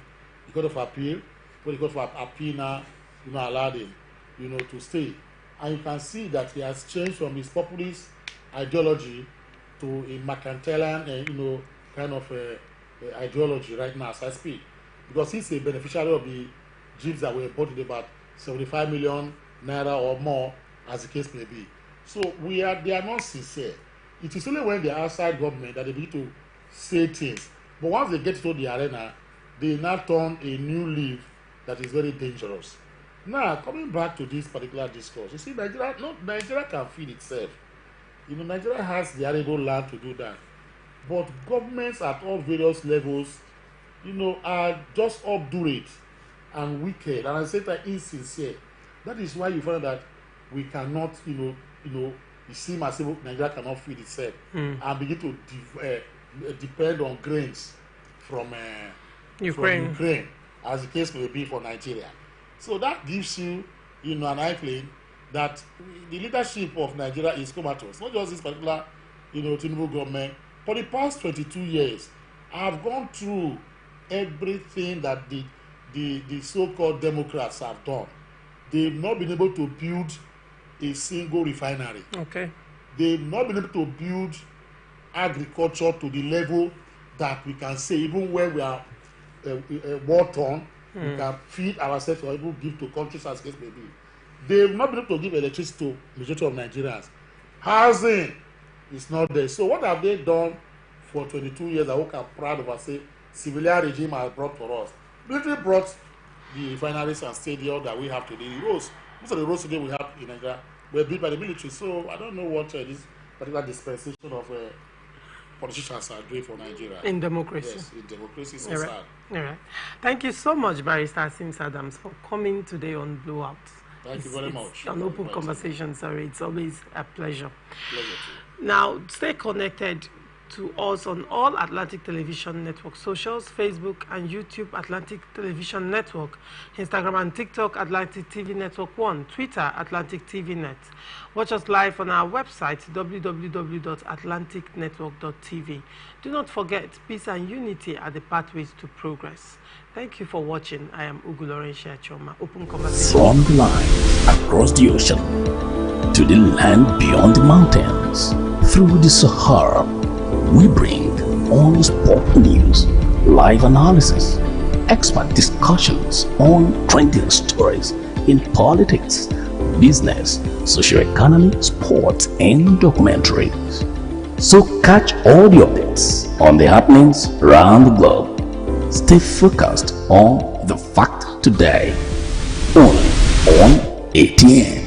Court of Appeal. When the Court of Appeal now allowed him to stay. And you can see that he has changed from his populist ideology to a mercantilian kind of ideology right now as I speak. Because he's a beneficiary of the jeeps that were bought at about 75 million naira or more, as the case may be. So they are not sincere. It is only when they are outside government that they begin to say things. But once they get to the arena, they now turn a new leaf that is very dangerous. Now, coming back to this particular discourse, you see, Nigeria can feed itself. Nigeria has the arable land to do that. But governments at all various levels, are just obdurate and wicked, and I say that insincere. That is why you find that we cannot, it seems as if Nigeria cannot feed itself and begin to depend on grains from Ukraine, as the case may be for Nigeria. So that gives you, an inkling that the leadership of Nigeria is comatose. Not just this particular, Tinubu government. For the past 22 years, I have gone through everything that the so-called Democrats have done. They've not been able to build a single refinery. Okay. They've not been able to build agriculture to the level that we can say, even when we are war-torn, we can feed ourselves or even give to countries as case may be. They've not been able to give electricity to the majority of Nigerians. Housing is not there. So what have they done for 22 years? I hope I'm proud of us. Say, civilian regime has brought for us. Military brought the refineries and stadiums that we have today. The roads, most of the roads today we have in Nigeria were built by the military. So I don't know what this particular dispensation of politicians are doing for Nigeria. In democracy. Yes, in democracy. So sad. All right. Thank you so much, Barrister Sims Adams, for coming today on Blowout. Thank you very much. An open conversation, sorry. It's always a pleasure. Pleasure too. Now, stay connected to us on all Atlantic Television Network socials, Facebook and YouTube, Atlantic Television Network, Instagram and TikTok, Atlantic TV Network 1, Twitter, Atlantic TV Net. Watch us live on our website, www.atlanticnetwork.tv. Do not forget, peace and unity are the pathways to progress. Thank you for watching. I am Uguloren Choma. Open conversation. From the line across the ocean to the land beyond the mountains, through the Sahara, we bring on-spot news, live analysis, expert discussions on trending stories in politics, business, socio-economy, sports, and documentaries. So catch all the updates on the happenings around the globe. Stay focused on the fact today, only on ATN.